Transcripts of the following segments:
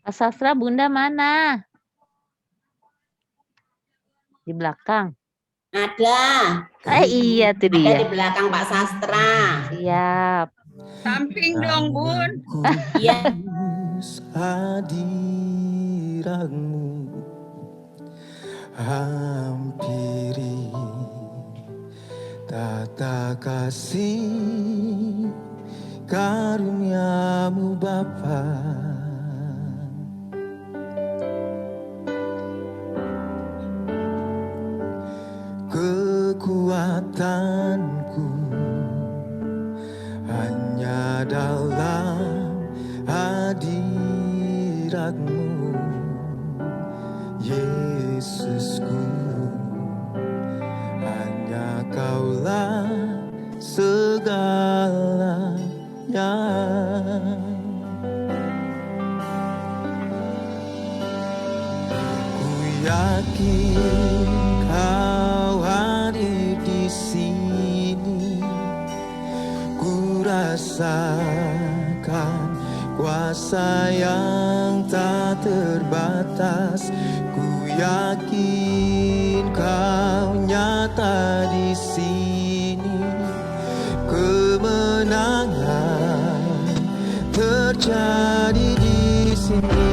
Pak Sastra, Bunda mana? Di belakang. Ada. Iya tuh Ada dia. di belakang Pak Sastra. Siap. Samping dong, Bun. Iya. Hadiratmu hampiri tata kasih karuniamu Bapa. Kekuatanku hanya dalam hadiratmu, Yesusku. Hanya Kaulah segalanya. Ku yakin Kau hadir di sini. Ku rasakan kuasa yang tak terbatas. Ku yakin Kau nyata di sini. Kemenangan terjadi di sini.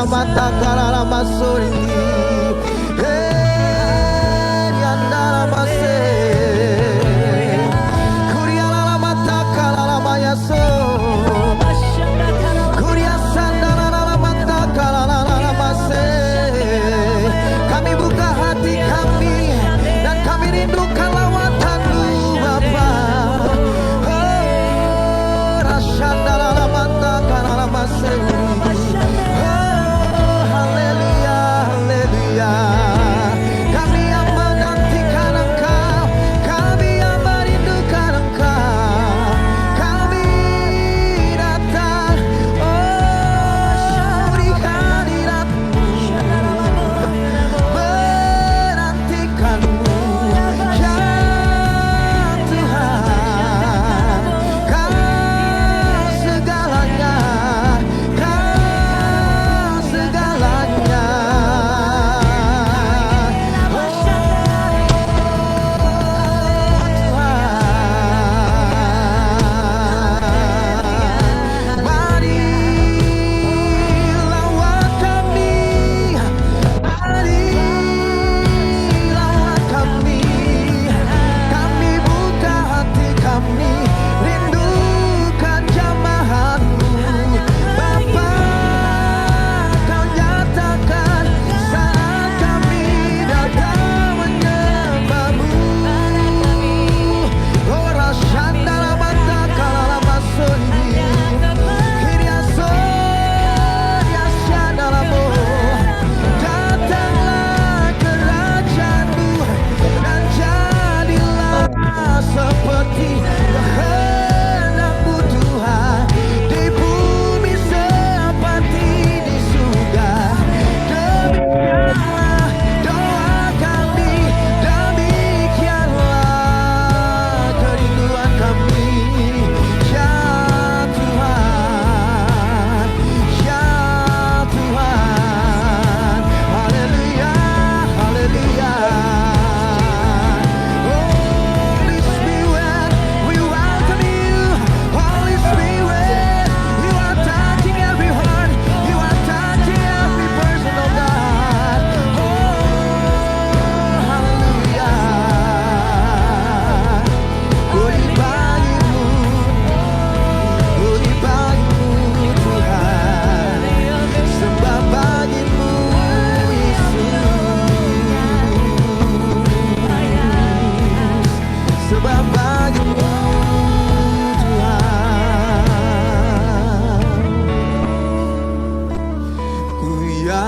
Mata karala masuri, yandara mase, kuriala mata karala mayaso, kuriasa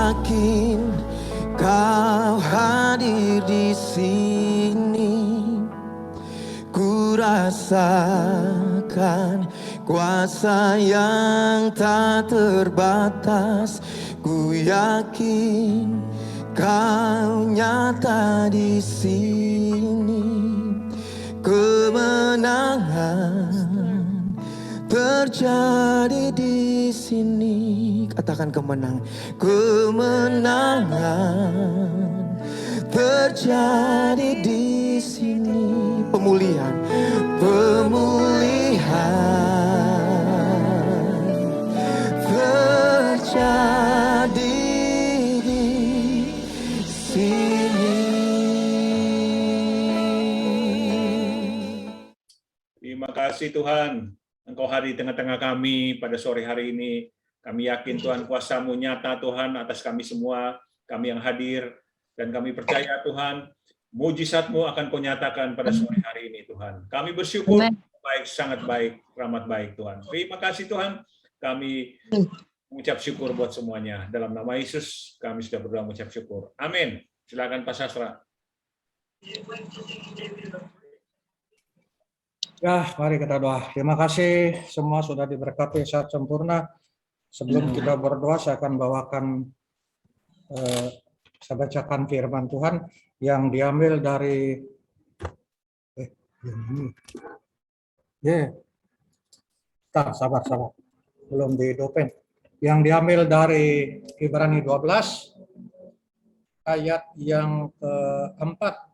yakin Kau hadir di sini. Ku rasakan kuasa yang tak terbatas. Ku yakin Kau nyata di sini. Kemenangan terjadi di sini. Katakan kemenangan. Kemenangan terjadi di sini. Pemulihan, pemulihan terjadi di sini. Terima kasih Tuhan, Engkau hadir di tengah-tengah kami pada sore hari ini. Kami yakin Tuhan kuasa-Mu nyata Tuhan atas kami semua, kami yang hadir, dan kami percaya Tuhan, mujizat-Mu akan Kau nyatakan pada sore hari ini Tuhan. Kami bersyukur, baik, sangat baik, rahmat baik Tuhan. Terima kasih Tuhan, kami mengucap syukur buat semuanya. Dalam nama Yesus, kami sudah berdoa mengucap syukur. Amin. Silakan Pak Sastra. Ya, mari kita doa. Terima kasih semua sudah diberkati sehat sempurna. Sebelum kita berdoa, saya akan bawakan, saya bacakan firman Tuhan yang diambil dari, sabar, belum dihidupin. Yang diambil dari Ibrani 12, ayat yang keempat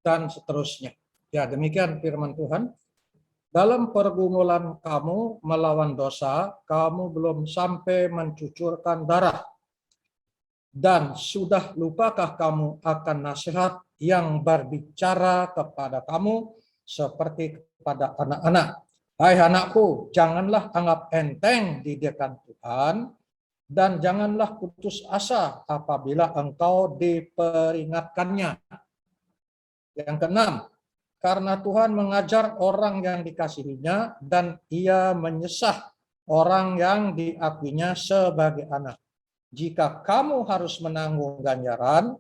dan seterusnya. Ya, demikian firman Tuhan. Dalam pergumulan kamu melawan dosa, kamu belum sampai mencucurkan darah. Dan sudah lupakah kamu akan nasihat yang berbicara kepada kamu seperti kepada anak-anak? Hai anakku, janganlah anggap enteng didikan Tuhan, dan janganlah putus asa apabila engkau diperingatkannya. Yang keenam, karena Tuhan mengajar orang yang dikasihinya dan Ia menyesah orang yang diakuinya sebagai anak. Jika kamu harus menanggung ganjaran,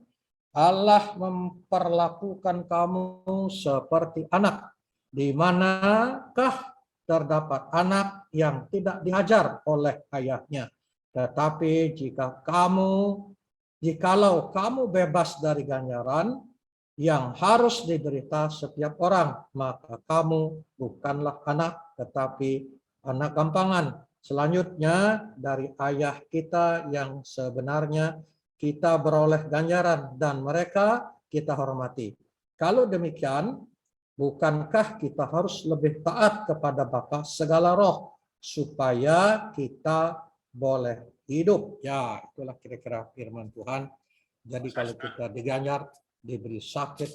Allah memperlakukan kamu seperti anak. Di manakah terdapat anak yang tidak dihajar oleh ayahnya? Tetapi jikalau kamu bebas dari ganjaran yang harus diderita setiap orang, maka kamu bukanlah anak, tetapi anak gampangan. Selanjutnya, dari ayah kita yang sebenarnya kita beroleh ganjaran, dan mereka kita hormati. Kalau demikian, bukankah kita harus lebih taat kepada Bapa segala roh, supaya kita boleh hidup? Ya, itulah kira-kira firman Tuhan. Jadi kalau kita diganjar, diberi sakit,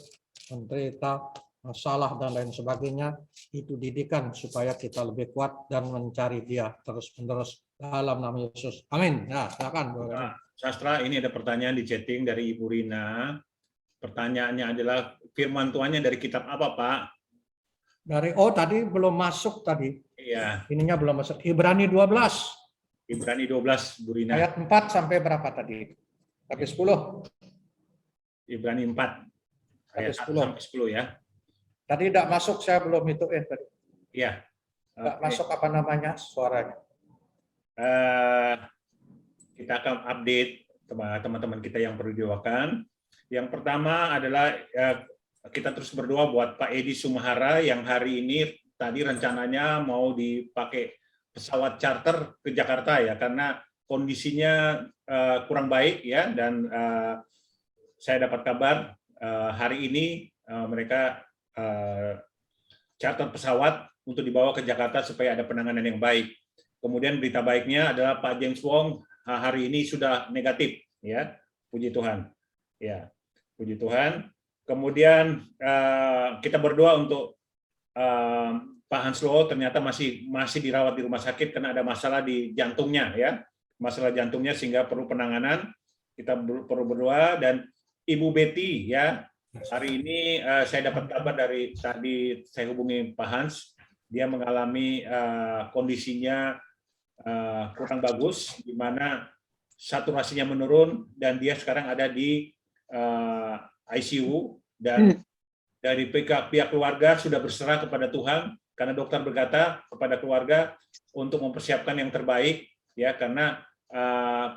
menderita, masalah, dan lain sebagainya, itu didikan supaya kita lebih kuat dan mencari Dia terus-menerus dalam nama Yesus. Amin. Nah, silakan. Sastra, ini ada pertanyaan di chatting dari Ibu Rina. Pertanyaannya adalah, firman Tuhannya dari kitab apa, Pak? Tadi belum masuk tadi. Iya. Ininya belum masuk. Ibrani 12. Ibrani 12, Bu Rina. Ayat 4 sampai berapa tadi? Sampai 10. Ibrani 4, ayat 1 sampai 10 ya. Tadi tidak masuk, saya belum hituin tadi. Iya. Tidak masuk apa namanya suaranya. Kita akan update teman-teman kita yang perlu didoakan. Yang pertama adalah kita terus berdoa buat Pak Edi Sumahara yang hari ini tadi rencananya mau dipakai pesawat charter ke Jakarta ya, karena kondisinya kurang baik ya, dan saya dapat kabar hari ini mereka charter pesawat untuk dibawa ke Jakarta supaya ada penanganan yang baik. Kemudian berita baiknya adalah Pak James Wong hari ini sudah negatif, ya, puji Tuhan, ya, puji Tuhan. Kemudian kita berdoa untuk Pak Hanslo, ternyata masih dirawat di rumah sakit karena ada masalah di jantungnya, ya, masalah jantungnya sehingga perlu penanganan. Kita perlu berdoa. Dan Ibu Betty, ya, hari ini saya dapat kabar dari tadi saya hubungi Pak Hans, dia mengalami kondisinya kurang bagus, di mana saturasinya menurun dan dia sekarang ada di ICU, dan dari pihak keluarga sudah berserah kepada Tuhan karena dokter berkata kepada keluarga untuk mempersiapkan yang terbaik ya, karena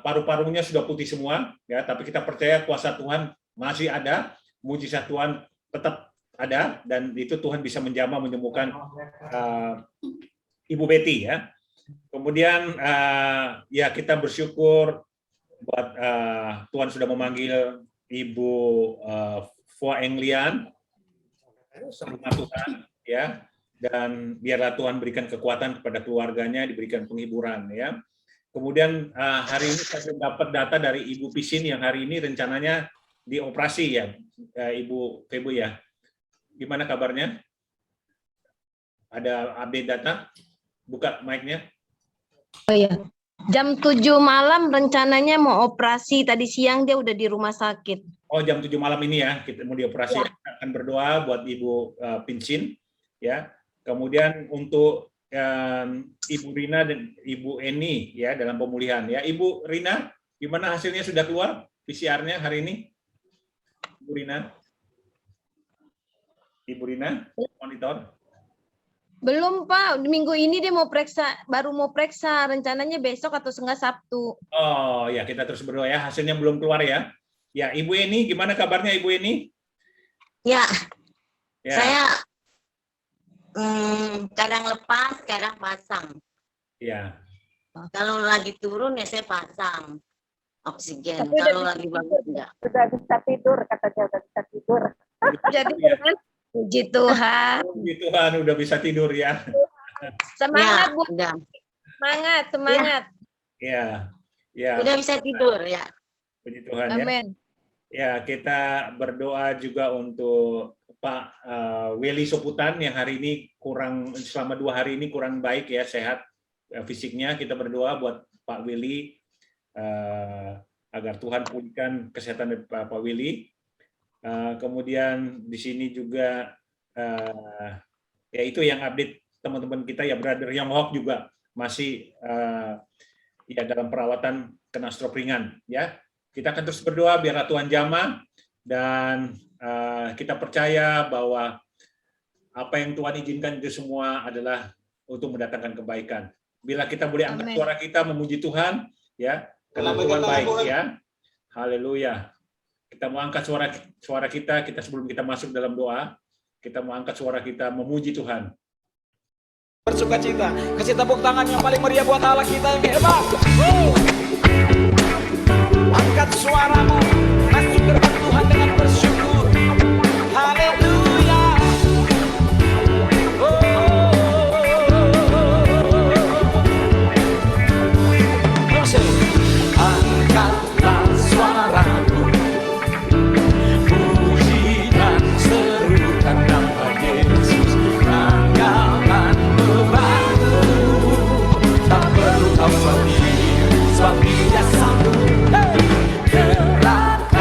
paru-parunya sudah putih semua ya, tapi kita percaya kuasa Tuhan masih ada, mujizat Tuhan tetap ada, dan itu Tuhan bisa menjamah menyembuhkan Ibu Betty ya. Kemudian ya kita bersyukur buat Tuhan sudah memanggil Ibu Fua Englian sama Tuhan ya, dan biarlah Tuhan berikan kekuatan kepada keluarganya, diberikan penghiburan ya. Kemudian hari ini saya dapat data dari Ibu Pisin yang hari ini rencananya dioperasi ya, Ibu Febu ya. Gimana kabarnya? Ada update data? Buka mic-nya. Oh iya. Jam 7 malam rencananya mau operasi. Tadi siang dia udah di rumah sakit. Oh, jam 7 malam ini ya, kita mau dioperasi. Ya. Akan berdoa buat Ibu Pincin ya. Kemudian untuk Ibu Rina dan Ibu Eni ya dalam pemulihan ya. Ibu Rina, gimana hasilnya, sudah keluar PCR-nya hari ini? Ibu Rina? Ibu Rina, monitor. Belum Pak, minggu ini dia mau periksa, baru mau periksa, rencananya besok atau enggak Sabtu. Oh ya, kita terus berdoa ya, hasilnya belum keluar ya. Ya, Ibu Eni, gimana kabarnya Ibu Eni? Ya, Ya. saya kadang lepas, kadang pasang. Ya. Kalau lagi turun ya saya pasang oksigen. Tapi Kalau udah lagi bagus enggak. Sudah bisa tidur, katanya udah bisa tidur. Jadi Ya. kan, puji Tuhan. Puji Tuhan udah bisa tidur ya. Semangat Ya, Bu, udah. semangat. Ya. Ya. Udah bisa tidur ya. Puji Tuhan ya. Amin. Ya, kita berdoa juga untuk Pak Willy Soputan yang hari ini selama 2 hari ini kurang baik ya, sehat fisiknya. Kita berdoa buat Pak Willy agar Tuhan pulihkan kesehatan dari Pak Willy. Kemudian di sini juga ya itu yang update teman-teman kita ya, Brother Yonghok juga masih ya dalam perawatan kena stroke ringan ya. Kita akan terus berdoa biarlah Tuhan jamah, dan kita percaya bahwa apa yang Tuhan izinkan itu semua adalah untuk mendatangkan kebaikan. Bila kita boleh angkat suara kita memuji Tuhan ya, karena Tuhan baik ya. Haleluya. Kita mau angkat suara kita sebelum kita masuk dalam doa, kita mau angkat suara kita memuji Tuhan. Bersukacita, kasih tepuk tangan yang paling meriah buat Allah kita yang hebat. Angkat suaramu, masuk gerbang Tuhan dengan bersyukur. Haleluya. Angkatlah suaramu, puji dan serukan nama Yesus. Tanggalkan bebanmu, tak perlu kau sendiri, sebab Dia sanggup. Gerakkan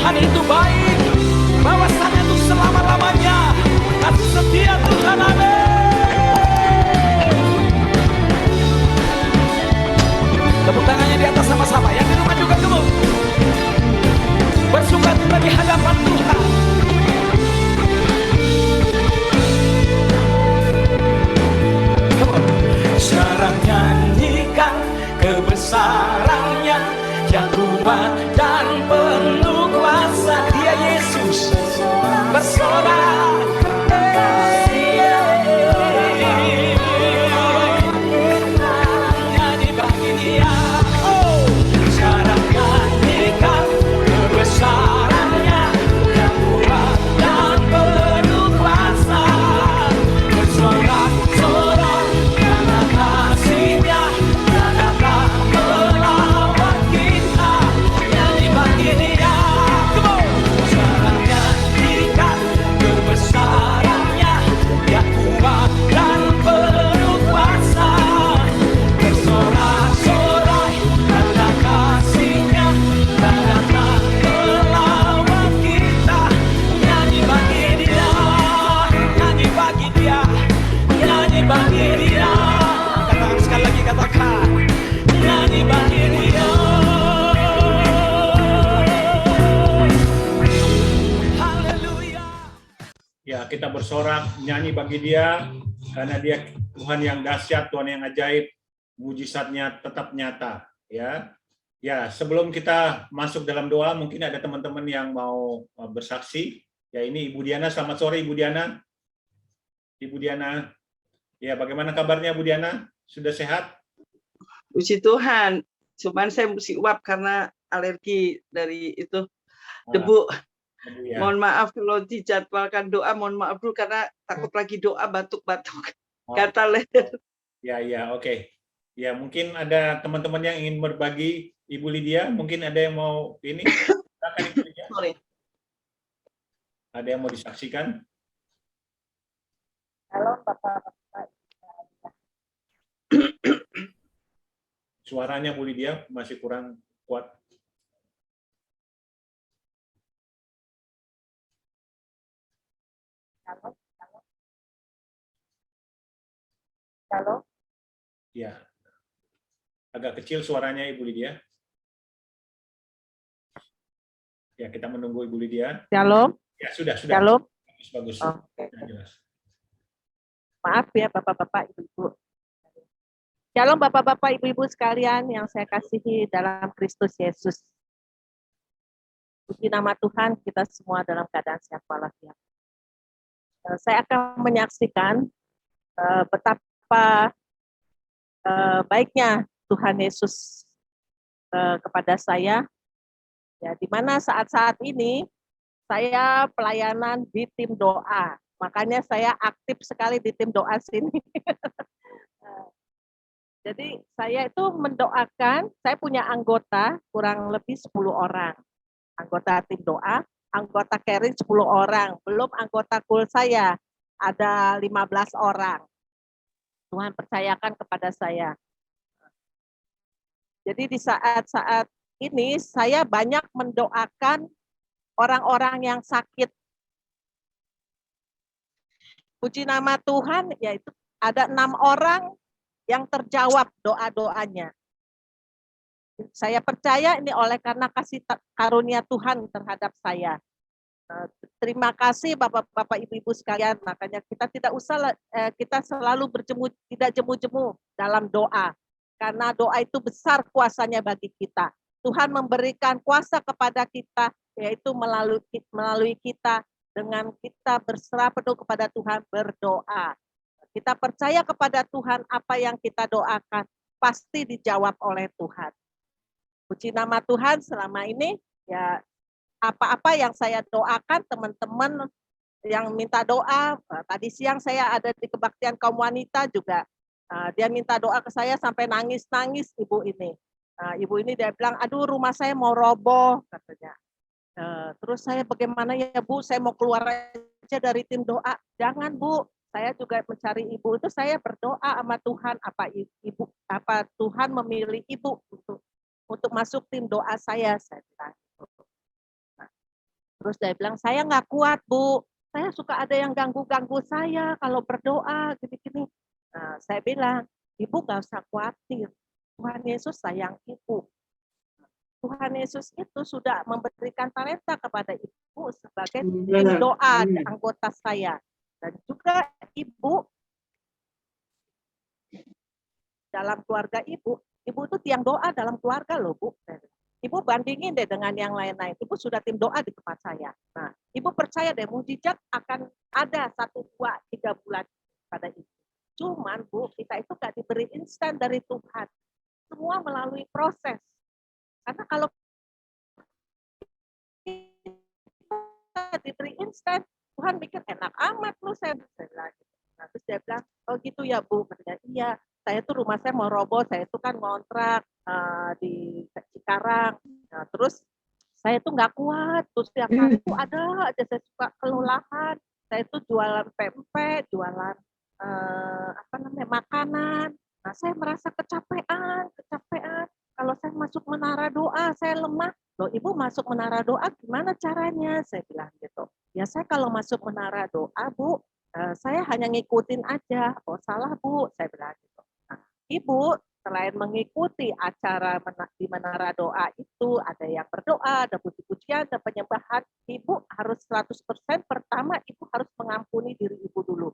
Tuhan itu baik, bahwasannya itu selama-lamanya kasih setia Tuhan. Amin. Tepuk tangannya di atas sama-sama. Yang di rumah juga kamu bersuka cita di hadapan Tuhan. Sekarang nyanyikan kebesarannya yang kuat dan penuh kuasa. Dia Yesus bersorak. Nyanyi bagi Dia. Oh, sekarang nyanyikan kebesarannya yang kuat dan penuh kuasa. Bersorak-sorak karena kasih-Nya yang datang melawat kita. Nyanyi bagi Dia. Come on. Sekarang nyanyikan kebesarannya yang kuat dan penuh kuasa. Bersorak-sorak karena kasih-Nya yang datang melawat kita. Nyanyi bagi Dia, nyanyi bagi Dia, nyanyi bagi Dia. Katakan sekali lagi, katakan nyanyi bagi Dia. Haleluya. Ya, kita bersorak, nyanyi bagi Dia, karena Dia Tuhan yang dahsyat, Tuhan yang ajaib, mujizatnya tetap nyata. Ya, ya. Sebelum kita masuk dalam doa, mungkin ada teman-teman yang mau bersaksi. Ya, ini Ibu Diana. Selamat sore, Ibu Diana. Ibu Diana. Ya, bagaimana kabarnya, Bu Diana? Sudah sehat? Puji Tuhan. Cuman saya mesti uap karena alergi dari itu debu. Ya. Mohon maaf kalau dijadwalkan doa, mohon maaf dulu karena takut lagi doa batuk-batuk. Gatal leher. Ya, ya, oke. Ya, mungkin ada teman-teman yang ingin berbagi. Ibu Lydia, mungkin ada yang mau ini? Silakan, Ibu Lydia. Sorry. Ada yang mau disaksikan? Halo Bapak-Bapak. Suaranya Bu Lydia masih kurang kuat. Halo. Halo. Ya. Agak kecil suaranya Ibu Lydia. Ya, kita menunggu Ibu Lydia. Shalom. Ya, sudah. Shalom. Bagus. Oke. Ya, jelas. Maaf ya Bapak-Bapak, Ibu-Ibu. Shalom Bapak-Bapak, Ibu-Ibu sekalian yang saya kasihi dalam Kristus Yesus. Puji nama Tuhan, kita semua dalam keadaan sehat walafiat. Saya akan menyaksikan betapa baiknya Tuhan Yesus kepada saya. Ya, di mana saat-saat ini saya pelayanan di tim doa. Makanya saya aktif sekali di tim doa sini. Jadi saya itu mendoakan, saya punya anggota kurang lebih 10 orang. Anggota tim doa, anggota caring 10 orang, belum anggota kul saya ada 15 orang. Tuhan percayakan kepada saya. Jadi di saat-saat ini saya banyak mendoakan orang-orang yang sakit. Puji nama Tuhan, yaitu ada 6 orang yang terjawab doa-doanya. Saya percaya ini oleh karena kasih karunia Tuhan terhadap saya. Terima kasih Bapak-Bapak, Ibu-Ibu sekalian. Makanya kita tidak usah kita selalu tidak jemu-jemu dalam doa. Karena doa itu besar kuasanya bagi kita. Tuhan memberikan kuasa kepada kita, yaitu melalui kita dengan kita berserah penuh kepada Tuhan, berdoa. Kita percaya kepada Tuhan, apa yang kita doakan pasti dijawab oleh Tuhan. Puji nama Tuhan, selama ini ya apa-apa yang saya doakan, teman-teman yang minta doa, tadi siang saya ada di kebaktian kaum wanita juga, dia minta doa ke saya sampai nangis-nangis ibu ini. Ibu ini dia bilang, aduh rumah saya mau roboh katanya. Terus saya bagaimana ya Bu, saya mau keluar aja dari tim doa. Jangan Bu, saya juga mencari ibu itu, saya berdoa sama Tuhan, apa Tuhan memilih ibu untuk masuk tim doa saya bilang. Terus dia bilang, saya nggak kuat, Bu. Saya suka ada yang ganggu-ganggu saya kalau berdoa, gini-gini. Nah, saya bilang, Ibu nggak usah khawatir. Tuhan Yesus sayang Ibu. Tuhan Yesus itu sudah memberikan talenta kepada Ibu sebagai tim doa anggota saya. Dan juga Ibu, dalam keluarga Ibu itu tiang doa dalam keluarga loh, Bu. Ibu bandingin deh dengan yang lain-lain. Ibu sudah tim doa di tempat saya. Nah, Ibu percaya deh mujizat akan ada 1, 2, 3 bulan pada Ibu. Cuman Bu, kita itu gak diberi instan dari Tuhan. Semua melalui proses. Karena kalau kita diberi instan, Tuhan mikir enak amat lu saya bilang. Nah, terus dia bilang, oh gitu ya Bu. Katanya, iya. Saya tuh rumah saya mau roboh, saya tuh kan ngontrak di Cikarang. Nah, terus saya tuh nggak kuat, terus tiap hari tuh ada aja saya suka kelelahan. Saya tuh jualan pempek, jualan makanan. Nah, saya merasa kecapean. Kalau saya masuk menara doa, saya lemah. Loh, Ibu masuk menara doa gimana caranya? Saya bilang gitu. Ya saya kalau masuk menara doa, Bu, saya hanya ngikutin aja. Oh salah Bu, saya bilang gitu. Ibu selain mengikuti acara di menara doa itu, ada yang berdoa, ada puji-pujian, ada penyembahan, Ibu harus 100% pertama Ibu harus mengampuni diri Ibu dulu.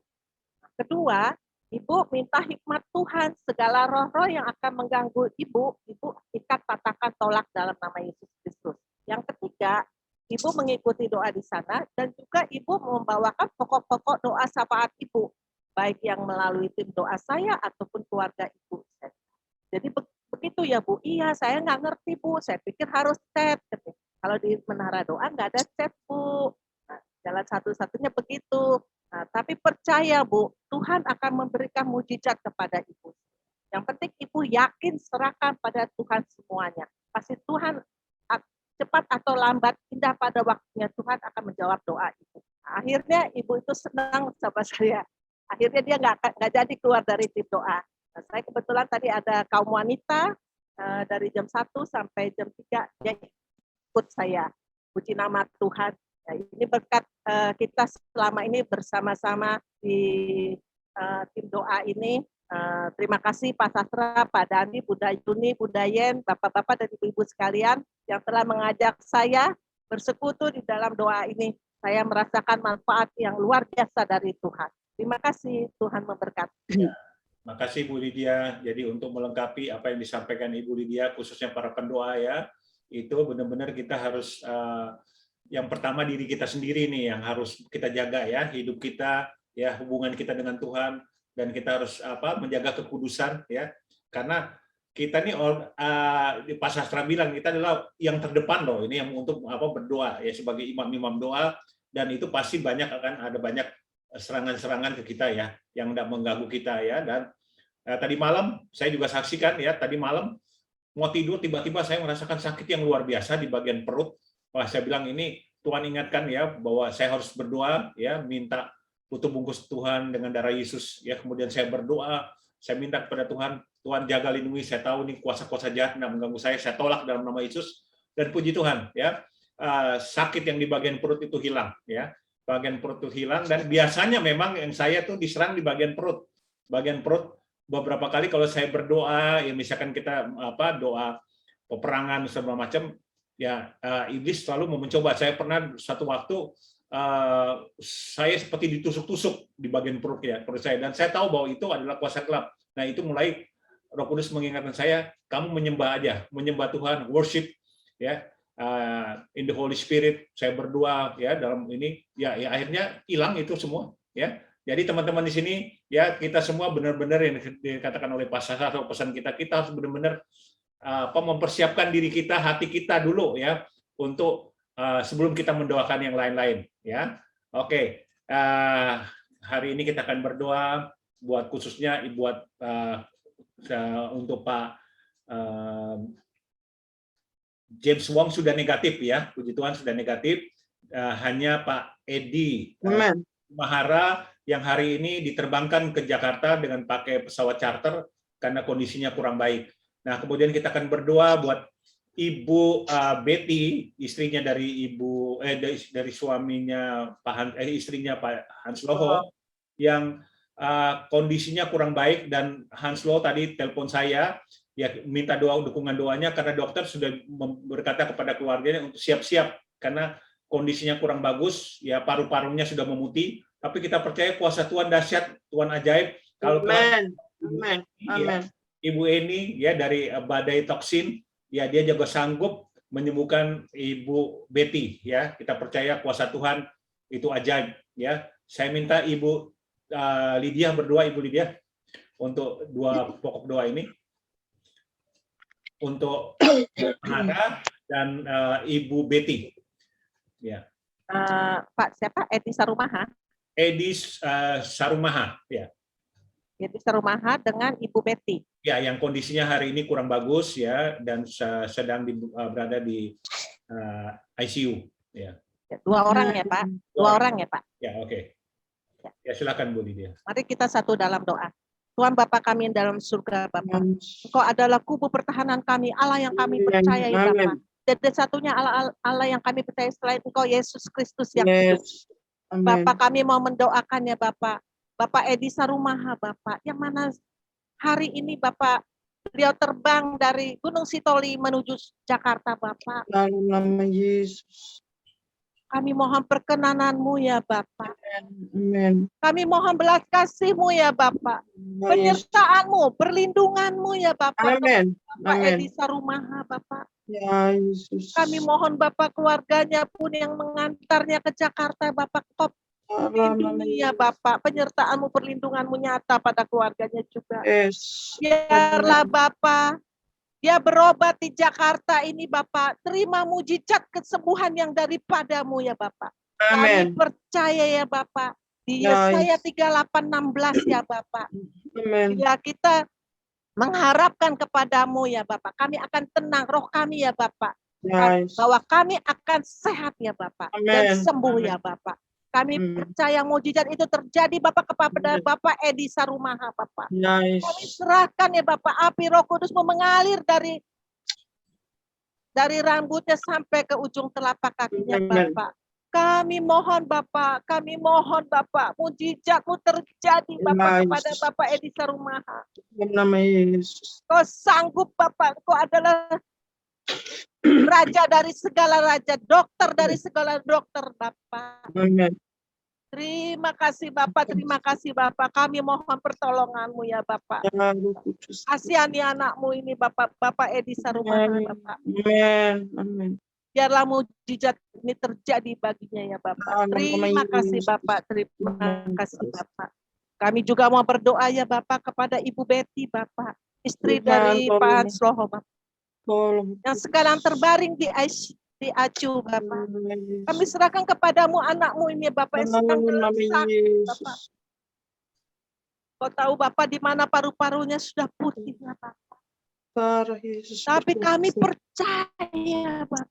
Kedua, Ibu minta hikmat Tuhan, segala roh-roh yang akan mengganggu Ibu ikat, patahkan, tolak dalam nama Yesus Kristus. Yang ketiga, Ibu mengikuti doa di sana dan juga Ibu membawakan pokok-pokok doa syafaat Ibu, baik yang melalui tim doa saya ataupun keluarga Ibu. Jadi begitu ya Bu, iya saya nggak ngerti Bu, saya pikir harus chat. Kalau di menara doa nggak ada chat Bu. Nah, jalan satu-satunya begitu. Nah, tapi percaya Bu, Tuhan akan memberikan mujizat kepada Ibu. Yang penting Ibu yakin serahkan pada Tuhan semuanya. Pasti Tuhan cepat atau lambat, indah pada waktunya Tuhan akan menjawab doa Ibu. Nah, akhirnya Ibu itu senang sama saya. Akhirnya dia nggak jadi keluar dari tim doa. Nah, saya kebetulan tadi ada kaum wanita dari jam 1 sampai jam 3 dia ikut saya. Puji nama Tuhan. Nah, ini berkat kita selama ini bersama-sama di tim doa ini. Terima kasih Pak Sastra, Pak Dani, Bunda Yuni, Bunda Yen, Bapak-bapak dan Ibu-ibu sekalian yang telah mengajak saya bersekutu di dalam doa ini. Saya merasakan manfaat yang luar biasa dari Tuhan. Terima kasih, Tuhan memberkati. Ya, makasih Bu Lydia. Jadi untuk melengkapi apa yang disampaikan Ibu Lydia, khususnya para pendoa ya, itu benar-benar kita harus yang pertama diri kita sendiri nih yang harus kita jaga ya, hidup kita ya, hubungan kita dengan Tuhan, dan kita harus menjaga kekudusan ya, karena kita nih Pak Sastra bilang kita adalah yang terdepan loh, ini yang untuk berdoa ya sebagai imam-imam doa, dan itu pasti akan ada banyak serangan-serangan ke kita ya, yang tidak mengganggu kita ya. Dan tadi malam saya juga saksikan ya, tadi malam mau tidur tiba-tiba saya merasakan sakit yang luar biasa di bagian perut. Wah, saya bilang ini Tuhan ingatkan ya bahwa saya harus berdoa ya, minta putu bungkus Tuhan dengan darah Yesus ya. Kemudian saya berdoa, saya minta kepada Tuhan, Tuhan jaga lindungi, saya tahu nih kuasa-kuasa jahat tidak mengganggu saya tolak dalam nama Yesus. Dan puji Tuhan ya, sakit yang di bagian perut itu hilang ya. Bagian perut itu hilang, dan biasanya memang yang saya tuh diserang di bagian perut. Bagian perut beberapa kali kalau saya berdoa, ya misalkan kita doa peperangan segala macam, ya iblis selalu mau mencoba. Saya pernah satu waktu saya seperti ditusuk-tusuk di bagian perut saya, dan saya tahu bahwa itu adalah kuasa gelap. Nah itu mulai Roh Kudus mengingatkan saya, kamu menyembah aja, menyembah Tuhan, worship ya. In the Holy Spirit, saya berdoa ya dalam ini ya akhirnya hilang itu semua ya. Jadi teman-teman di sini ya, kita semua benar-benar yang dikatakan oleh Pak Sastra atau pesan kita harus benar-benar mempersiapkan diri kita, hati kita dulu ya, untuk sebelum kita mendoakan yang lain-lain ya. Oke, hari ini kita akan berdoa buat khususnya buat untuk Pak James Wong sudah negatif ya, puji Tuhan sudah negatif. Hanya Pak Edi Mahara yang hari ini diterbangkan ke Jakarta dengan pakai pesawat charter karena kondisinya kurang baik. Nah, kemudian kita akan berdoa buat Ibu Betty, istrinya dari dari suaminya istrinya Pak Hans Loho, yang kondisinya kurang baik, dan Hans Loho tadi telepon saya, ya minta dukungan doanya karena dokter sudah berkata kepada keluarganya untuk siap-siap karena kondisinya kurang bagus, ya paru-parunya sudah memutih. Tapi kita percaya kuasa Tuhan dahsyat, Tuhan ajaib. Kalau Tuhan, Amin. ya, Ibu Eni ya dari badai toksin, ya dia juga sanggup menyembuhkan Ibu Betty, ya kita percaya kuasa Tuhan itu ajaib, ya. Saya minta Ibu Lydia berdoa, Ibu Lydia, untuk dua pokok doa ini, untuk Hana dan Ibu Betty, ya. Pak siapa? Edi Sarumaha. Edi Sarumaha, ya. Edi Sarumaha dengan Ibu Betty. Ya, yang kondisinya hari ini kurang bagus, ya, dan sedang berada di ICU, ya. Dua orang ya Pak. Dua orang ya Pak. Ya, oke. Ya, silakan Bu Lydia. Mari kita satu dalam doa. Tuhan Bapa kami yang dalam surga, Bapa. Engkau adalah kubu pertahanan kami, Allah yang kami percayai, Bapa. Dan satunya Allah yang kami percaya selain Engkau, Yesus Kristus yang hidup. Bapak kami mau mendoakan ya Bapak. Bapak Edi Sarumaha, Bapak, yang mana hari ini Bapak beliau terbang dari Gunung Sitoli menuju Jakarta, Bapak. Dalam nama Yesus. Kami mohon perkenananmu ya Bapak. Amin. Kami mohon belas kasih-Mu ya Bapak. Penyertaanmu, perlindunganmu ya Bapak. Amin. Bapak Edi Sarumaha, Bapak. Ya Yesus. Kami mohon Bapak keluarganya pun yang mengantarnya ke Jakarta, Bapak. Kau lindungi ya Bapak. Penyertaanmu, perlindunganmu nyata pada keluarganya juga. Yes. Biarlah Bapak, dia berobat di Jakarta ini Bapak. Terima mujizat kesembuhan yang daripadamu ya Bapak. Amin. Kami percaya ya Bapak. Di Yesaya 38:16 ya Bapak. Amin. Bila kita mengharapkan kepadamu ya Bapak, kami akan tenang, roh kami ya Bapak. Bahwa kami akan sehat ya Bapak. Dan sembuh ya Bapak. Kami percaya mujizat itu terjadi Bapak kepada Bapak Edi Sarumaha Bapak. Kami serahkan ya Bapak, api Roh Kudus mengalir dari rambutnya sampai ke ujung telapak kakinya Bapak. Kami mohon Bapak, mujizat-Mu terjadi Bapak kepada Bapak Edi Sarumaha. Nama Yesus. Kau sanggup Bapak, Kau adalah Raja dari segala raja, dokter dari segala dokter Bapak. Amin. Terima kasih Bapak, kami mohon pertolongan-Mu ya Bapak. Kasihani anak-Mu ini Bapak Edi Sarumaha Bapak. Amin. Biarlah mujizat ini terjadi baginya ya Bapak. Terima kasih Bapak, Kami juga mau berdoa ya Bapak kepada Ibu Betty Bapak, istri dari Pak Hans Loho Bapak. Yang sekarang terbaring di ICU Bapak. Kami serahkan kepadamu anak-Mu ini Bapak yang sedang dalam sakit Bapak. Kau tahu Bapak di mana paru-parunya sudah putih ya Bapak. Tapi kami percaya Bapak.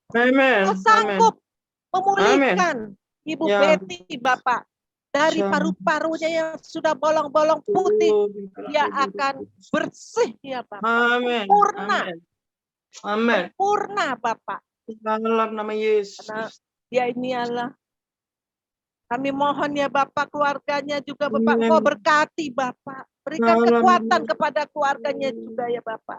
Kau sanggup memulihkan Ibu Betty Bapak. Dari paru-parunya yang sudah bolong-bolong putih. Dia akan bersih ya Bapak. Sempurna. Sempurna Bapak. Dalam nama Yesus. Karena dia ini Allah. Kami mohon ya Bapak, keluarganya juga Bapak, Kau berkati Bapak. Berikan kekuatan kepada keluarganya juga ya Bapak.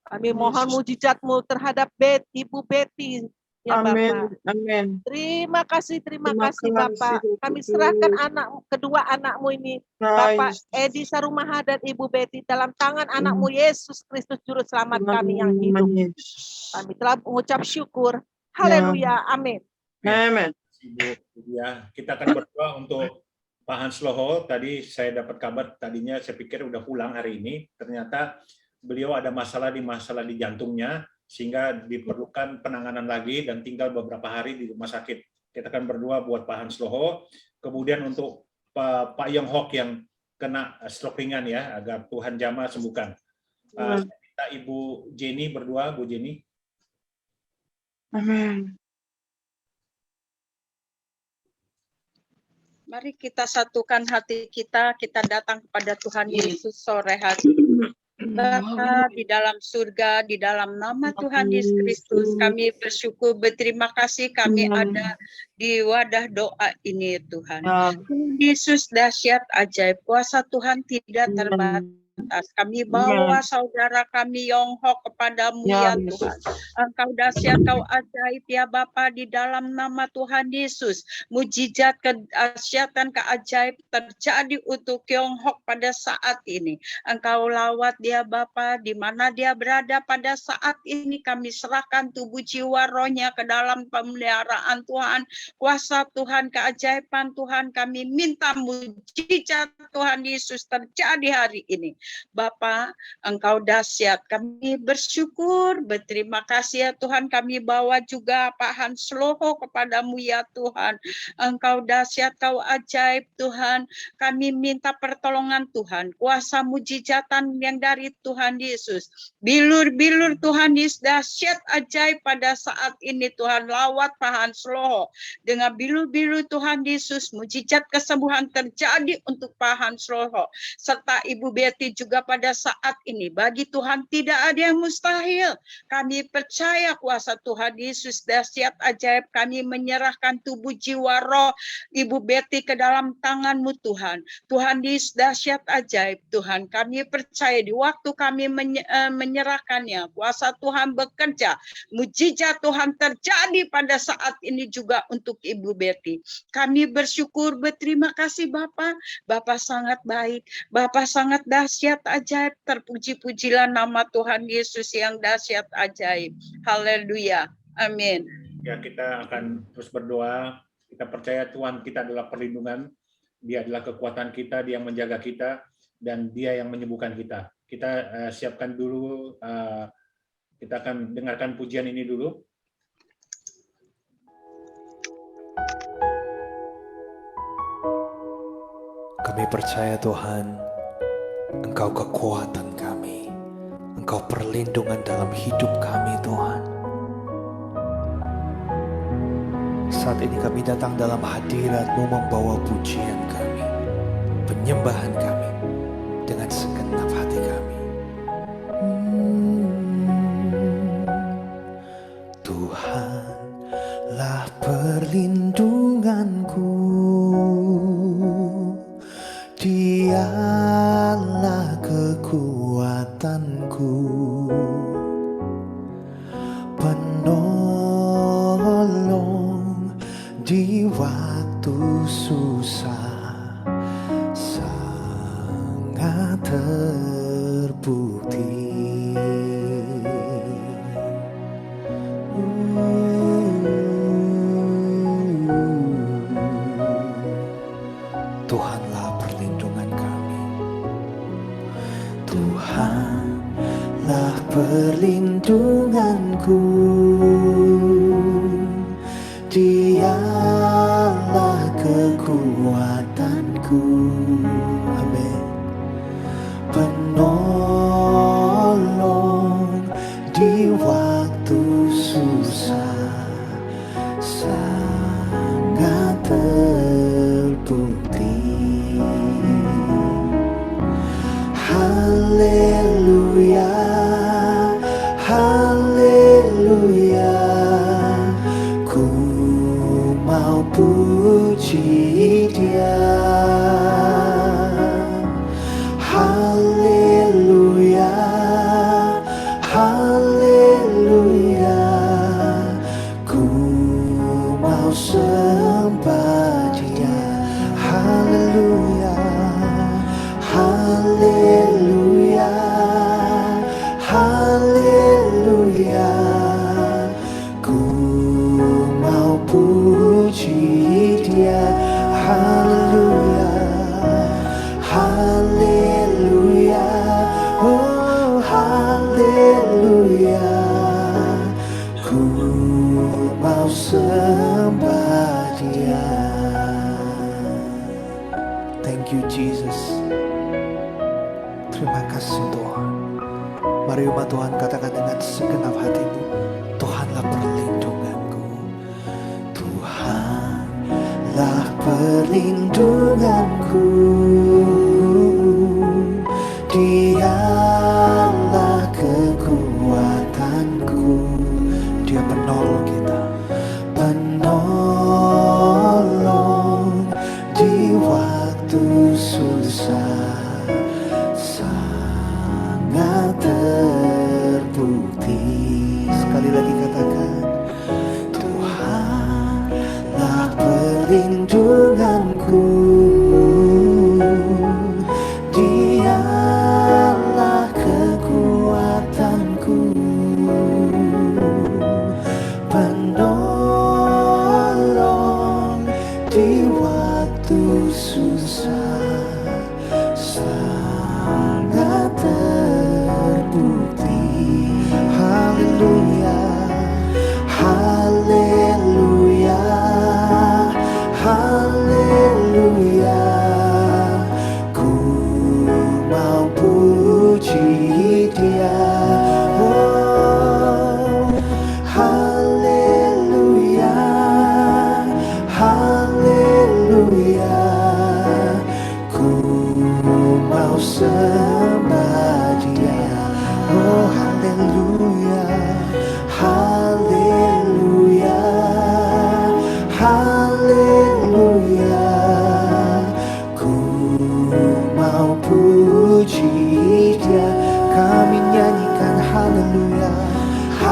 Kami mohon mujizat-Mu terhadap Ibu Betty ya Bapak. Amin. Terima kasih Bapak. Kami serahkan kedua anak-Mu ini, Bapak Edi Sarumaha dan Ibu Betty, dalam tangan anak-Mu Yesus Kristus Juru Selamat kami yang hidup. Kami telah mengucap syukur. Haleluya. Amin. Amin. Ya, kita akan berdoa untuk Pak Hans Loho. Tadi saya dapat kabar, tadinya saya pikir udah pulang hari ini. Ternyata beliau ada masalah di jantungnya, sehingga diperlukan penanganan lagi dan tinggal beberapa hari di rumah sakit. Kita akan berdoa buat Pak Hans Loho. Kemudian untuk Pak Yong Hok yang kena stroke ringan ya, agar Tuhan jamah sembuhkan. Saya minta Ibu Jenny berdoa, Bu Jenny. Amin. Mari kita satukan hati kita datang kepada Tuhan Yesus sore hari. Bapa di dalam surga, di dalam nama Tuhan Yesus Kristus, kami bersyukur, berterima kasih kami ada di wadah doa ini Tuhan. Tuhan Yesus dahsyat ajaib, kuasa Tuhan tidak terbatas. Kami bawa saudara kami Yonghok kepadamu ya Tuhan. Engkau dahsyat, kau ajaib ya Bapa, di dalam nama Tuhan Yesus. Mujizat, kedahsyatan, keajaib terjadi untuk Yonghok pada saat ini. Engkau lawat dia Bapa, di mana dia berada pada saat ini. Kami serahkan tubuh jiwa rohnya ke dalam pemeliharaan Tuhan. Kuasa Tuhan, keajaiban Tuhan, kami minta mujizat Tuhan Yesus terjadi hari ini. Bapa, Engkau dahsyat. Kami bersyukur, berterima kasih ya Tuhan. Kami bawa juga Pak Hans Loho kepadamu ya Tuhan. Engkau dahsyat, kau ajaib Tuhan. Kami minta pertolongan Tuhan. Kuasa mujizatan yang dari Tuhan Yesus. Bilur-bilur Tuhan Yesus dahsyat ajaib pada saat ini Tuhan. Lawat Pak Hans Loho. Dengan bilur-bilur Tuhan Yesus, mujizat kesembuhan terjadi untuk Pak Hans Loho. Serta Ibu Betty juga pada saat ini. Bagi Tuhan tidak ada yang mustahil. Kami percaya kuasa Tuhan Yesus dahsyat ajaib. Kami menyerahkan tubuh jiwa roh Ibu Betty ke dalam tangan-Mu Tuhan. Tuhan Yesus dahsyat ajaib Tuhan. Kami percaya di waktu kami menyerahkannya, kuasa Tuhan bekerja. Mujizat Tuhan terjadi pada saat ini juga untuk Ibu Betty. Kami bersyukur, berterima kasih Bapa. Bapa sangat baik. Bapa sangat dahsyat ajaib. Terpuji-pujilah nama Tuhan Yesus yang dahsyat ajaib. Haleluya. Amin. Ya, kita akan terus berdoa. Kita percaya Tuhan kita adalah perlindungan. Dia adalah kekuatan kita, Dia yang menjaga kita, dan Dia yang menyembuhkan kita. Kita siapkan dulu, kita akan dengarkan pujian ini dulu. Kami percaya Tuhan, Engkau kekuatan kami, Engkau perlindungan dalam hidup kami Tuhan. Saat ini kami datang dalam hadirat-Mu membawa pujian kami, penyembahan kami dengan segenap hati kami. Tuhanlah perlindunganku, Dialah kekuatanku, penolong di waktu susah, sangat terbukti. Tuhanlah perlindungan kami, Tuhanlah perlindunganku, Dialah kekuatanku, amin. Penolong di waktu susah, sangat terbukti. Haleluya, haleluya, ku mau puji Dia. Haleluya, haleluya, ku mau sembah Dia. Haleluya, haleluya, haleluya, ku mau puji Dia. Haleluya, haleluya, oh haleluya, ku mau sembah Dia. Thank you Jesus. Terima kasih Tuhan. Mari umat Tuhan katakan dengan segenap hatimu, Tuhanlah perlindunganku, Tuhanlah perlindunganku, Dialah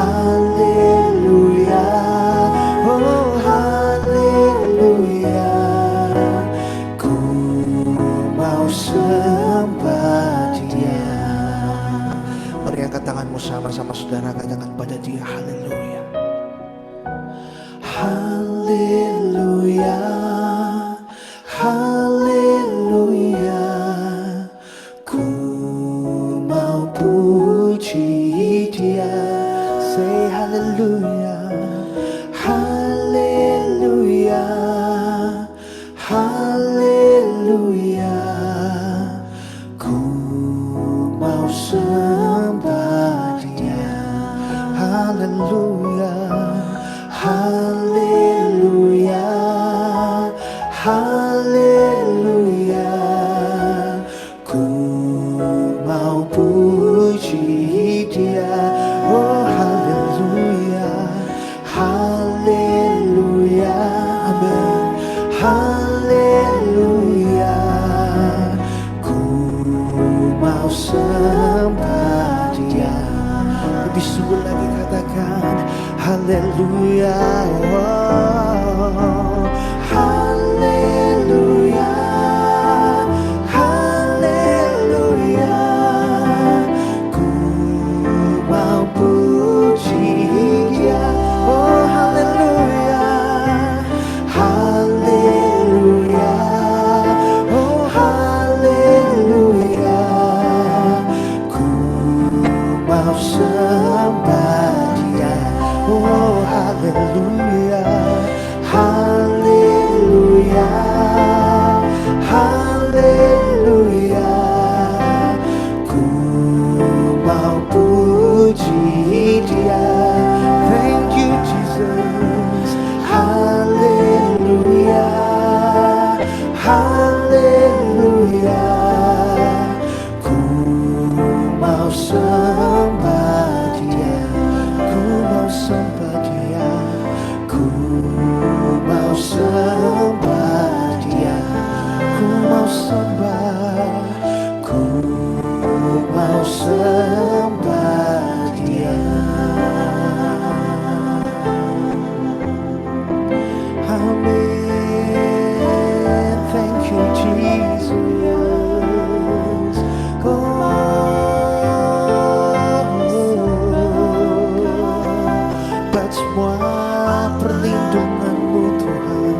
haleluya, oh haleluya. Ku mau sembah Dia. Mari angkat tanganmu sama-sama saudara, katakan pada Dia haleluya. Haleluya, haleluya. Ku mau puji Dia. Say haleluya, haleluya, haleluya. Ku mau sembah Dia. Haleluya, haleluya, haleluya. Ku mau puji Dia. Oh haleluya, haleluya, amin. Haleluya. Ku mau sembah Dia. Lebih sungguh lagi katakan haleluya, oh, haleluya, haleluya. Ku mau puji Dia. Oh haleluya, haleluya, oh haleluya. Ku mau sembah Dia. Oh haleluya, haleluya, haleluya. Ku mau puji Dia. Thank you Jesus. Haleluya, haleluya. Ku mau sembah Dia. Ku mau sembah Dia. Ku mau sembah Dia. Ku mau sembah. Ku mau sembah Dia. Amen. Thank you Jesus. Buat semua perlindungan-Mu Tuhan,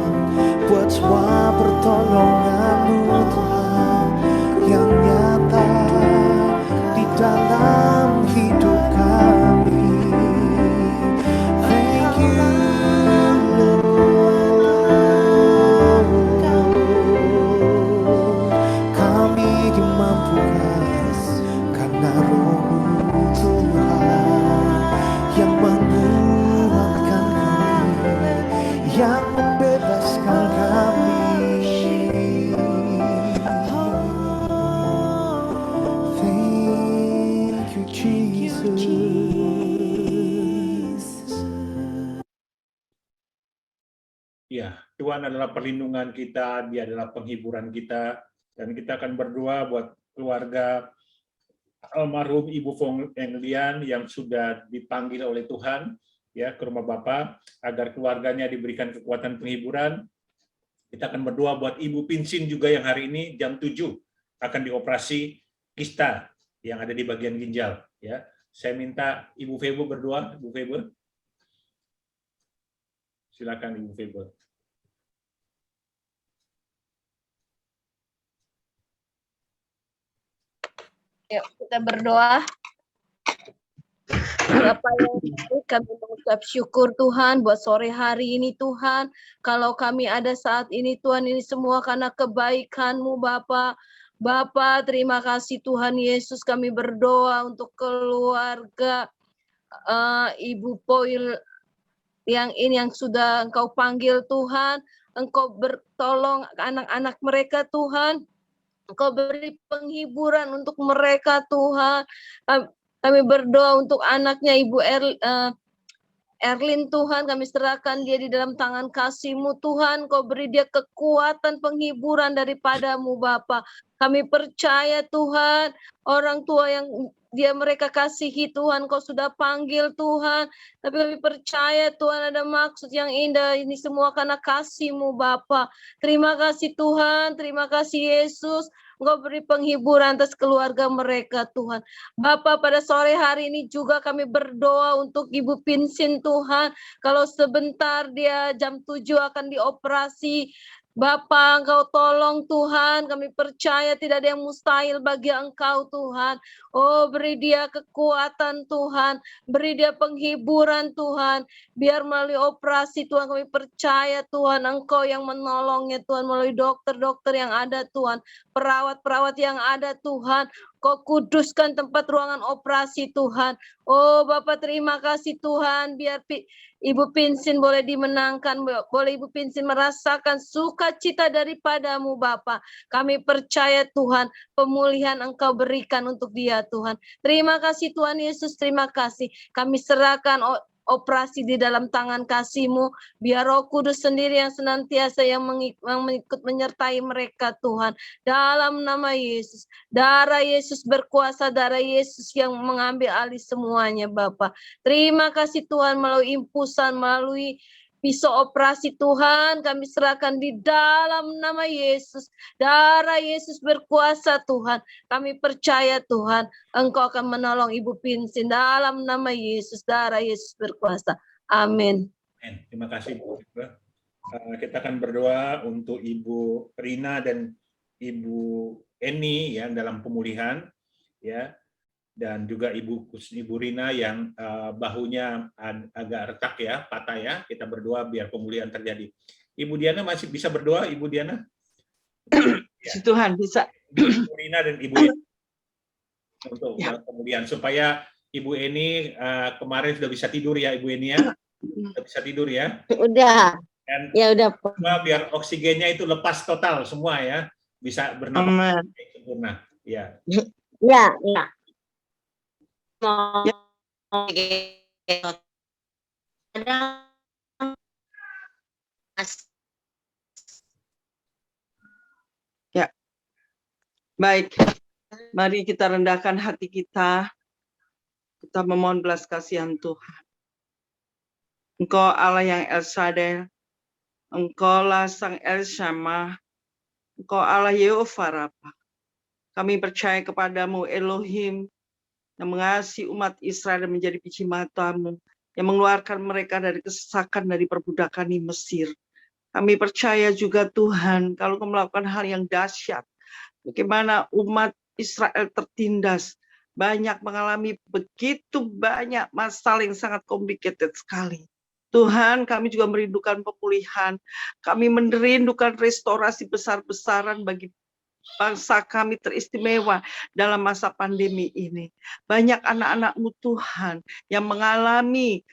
buat semua pertolongan-Mu Tuhan yang nyata di dalam hidup kami. Thank you Lord. Kami dimampukan karena Roh-Mu Tuhan yang menguatkan kami, yang membebaskan kami. Thank you Jesus. Ya, Tuhan adalah perlindungan kita, Dia adalah penghiburan kita, dan kita akan berdoa buat keluarga almarhum Ibu Fong Englian yang sudah dipanggil oleh Tuhan ya ke rumah Bapa agar keluarganya diberikan kekuatan penghiburan. Kita akan berdoa buat Ibu Pinsin juga yang hari ini jam 7 akan dioperasi kista yang ada di bagian ginjal ya. Saya minta Ibu Febo berdoa, Ibu Febo. Silakan Ibu Febo. Yuk, kita berdoa. Bapa yang baik, kami mengucap syukur Tuhan buat sore hari ini Tuhan. Kalau kami ada saat ini Tuhan, ini semua karena kebaikan-Mu Bapa. Bapa, terima kasih Tuhan Yesus, kami berdoa untuk keluarga Ibu Poil yang ini yang sudah Engkau panggil Tuhan. Engkau bertolong anak-anak mereka Tuhan. Engkau beri penghiburan untuk mereka Tuhan. Kami berdoa untuk anaknya Ibu Erlin Tuhan, kami serahkan dia di dalam tangan kasih-Mu Tuhan. Kau beri dia kekuatan penghiburan daripada-Mu Bapa. Kami percaya Tuhan, orang tua yang mereka kasihi Tuhan, Kau sudah panggil Tuhan. Tapi kami percaya Tuhan ada maksud yang indah ini semua karena kasih-Mu Bapa. Terima kasih Tuhan, terima kasih Yesus. Engkau beri penghiburan atas keluarga mereka Tuhan. Bapa, pada sore hari ini juga kami berdoa untuk Ibu Pinsin Tuhan. Kalau sebentar dia jam 7 akan dioperasi. Bapa, Engkau tolong Tuhan, kami percaya tidak ada yang mustahil bagi Engkau Tuhan. Oh, beri dia kekuatan Tuhan, beri dia penghiburan Tuhan, biar melalui operasi Tuhan kami percaya Tuhan, Engkau yang menolongnya Tuhan, melalui dokter-dokter yang ada Tuhan, perawat-perawat yang ada Tuhan, Kau kuduskan tempat ruangan operasi Tuhan. Oh Bapak, terima kasih Tuhan, biar Ibu Pinsin boleh dimenangkan, boleh Ibu Pinsin merasakan sukacita daripada-Mu Bapa. Kami percaya Tuhan, pemulihan Engkau berikan untuk dia Tuhan. Terima kasih Tuhan Yesus, terima kasih. Kami serahkan operasi di dalam tangan kasih-Mu, biar Roh Kudus sendiri yang senantiasa yang mengikut menyertai mereka Tuhan. Dalam nama Yesus, darah Yesus berkuasa, darah Yesus yang mengambil alih semuanya Bapa. Terima kasih Tuhan, melalui impusan, melalui pisau operasi Tuhan, kami serahkan di dalam nama Yesus. Darah Yesus berkuasa Tuhan. Kami percaya Tuhan, Engkau akan menolong Ibu Pinsin dalam nama Yesus. Darah Yesus berkuasa. Amin. Terima kasih Bu. Kita akan berdoa untuk Ibu Rina dan Ibu Eni ya dalam pemulihan ya. Dan juga Ibu Rina yang bahunya agak retak ya, patah ya. Kita berdoa biar pemulihan terjadi. Ibu Diana masih bisa berdoa, Ibu Diana? Si Tuhan bisa. Ibu Rina dan Ibu Eni untuk pemulihan supaya Ibu Eni kemarin sudah bisa tidur ya, Ibu Eni ya. Sudah bisa tidur ya. Udah. Dan ya udah. Biar oksigennya itu lepas total semua ya, bisa bernapas sempurna. Ya. Ya, ya. Ya, baik. Mari kita rendahkan hati kita. Kita memohon belas kasihan Tuhan. Engkau Allah yang El Shaddai, Engkau lah Sang El Shammah, Engkau Allah Yehovah Rafa. Kami percaya kepadamu Elohim, yang mengasihi umat Israel dan menjadi biji mata-Mu, yang mengeluarkan mereka dari kesesakan dari perbudakan di Mesir. Kami percaya juga Tuhan, kalau Kau melakukan hal yang dahsyat, bagaimana umat Israel tertindas, banyak mengalami begitu banyak masalah yang sangat complicated sekali. Tuhan, kami juga merindukan pemulihan, kami merindukan restorasi besar-besaran bagi bangsa kami teristimewa dalam masa pandemi ini. Banyak anak-anak-Mu Tuhan yang mengalami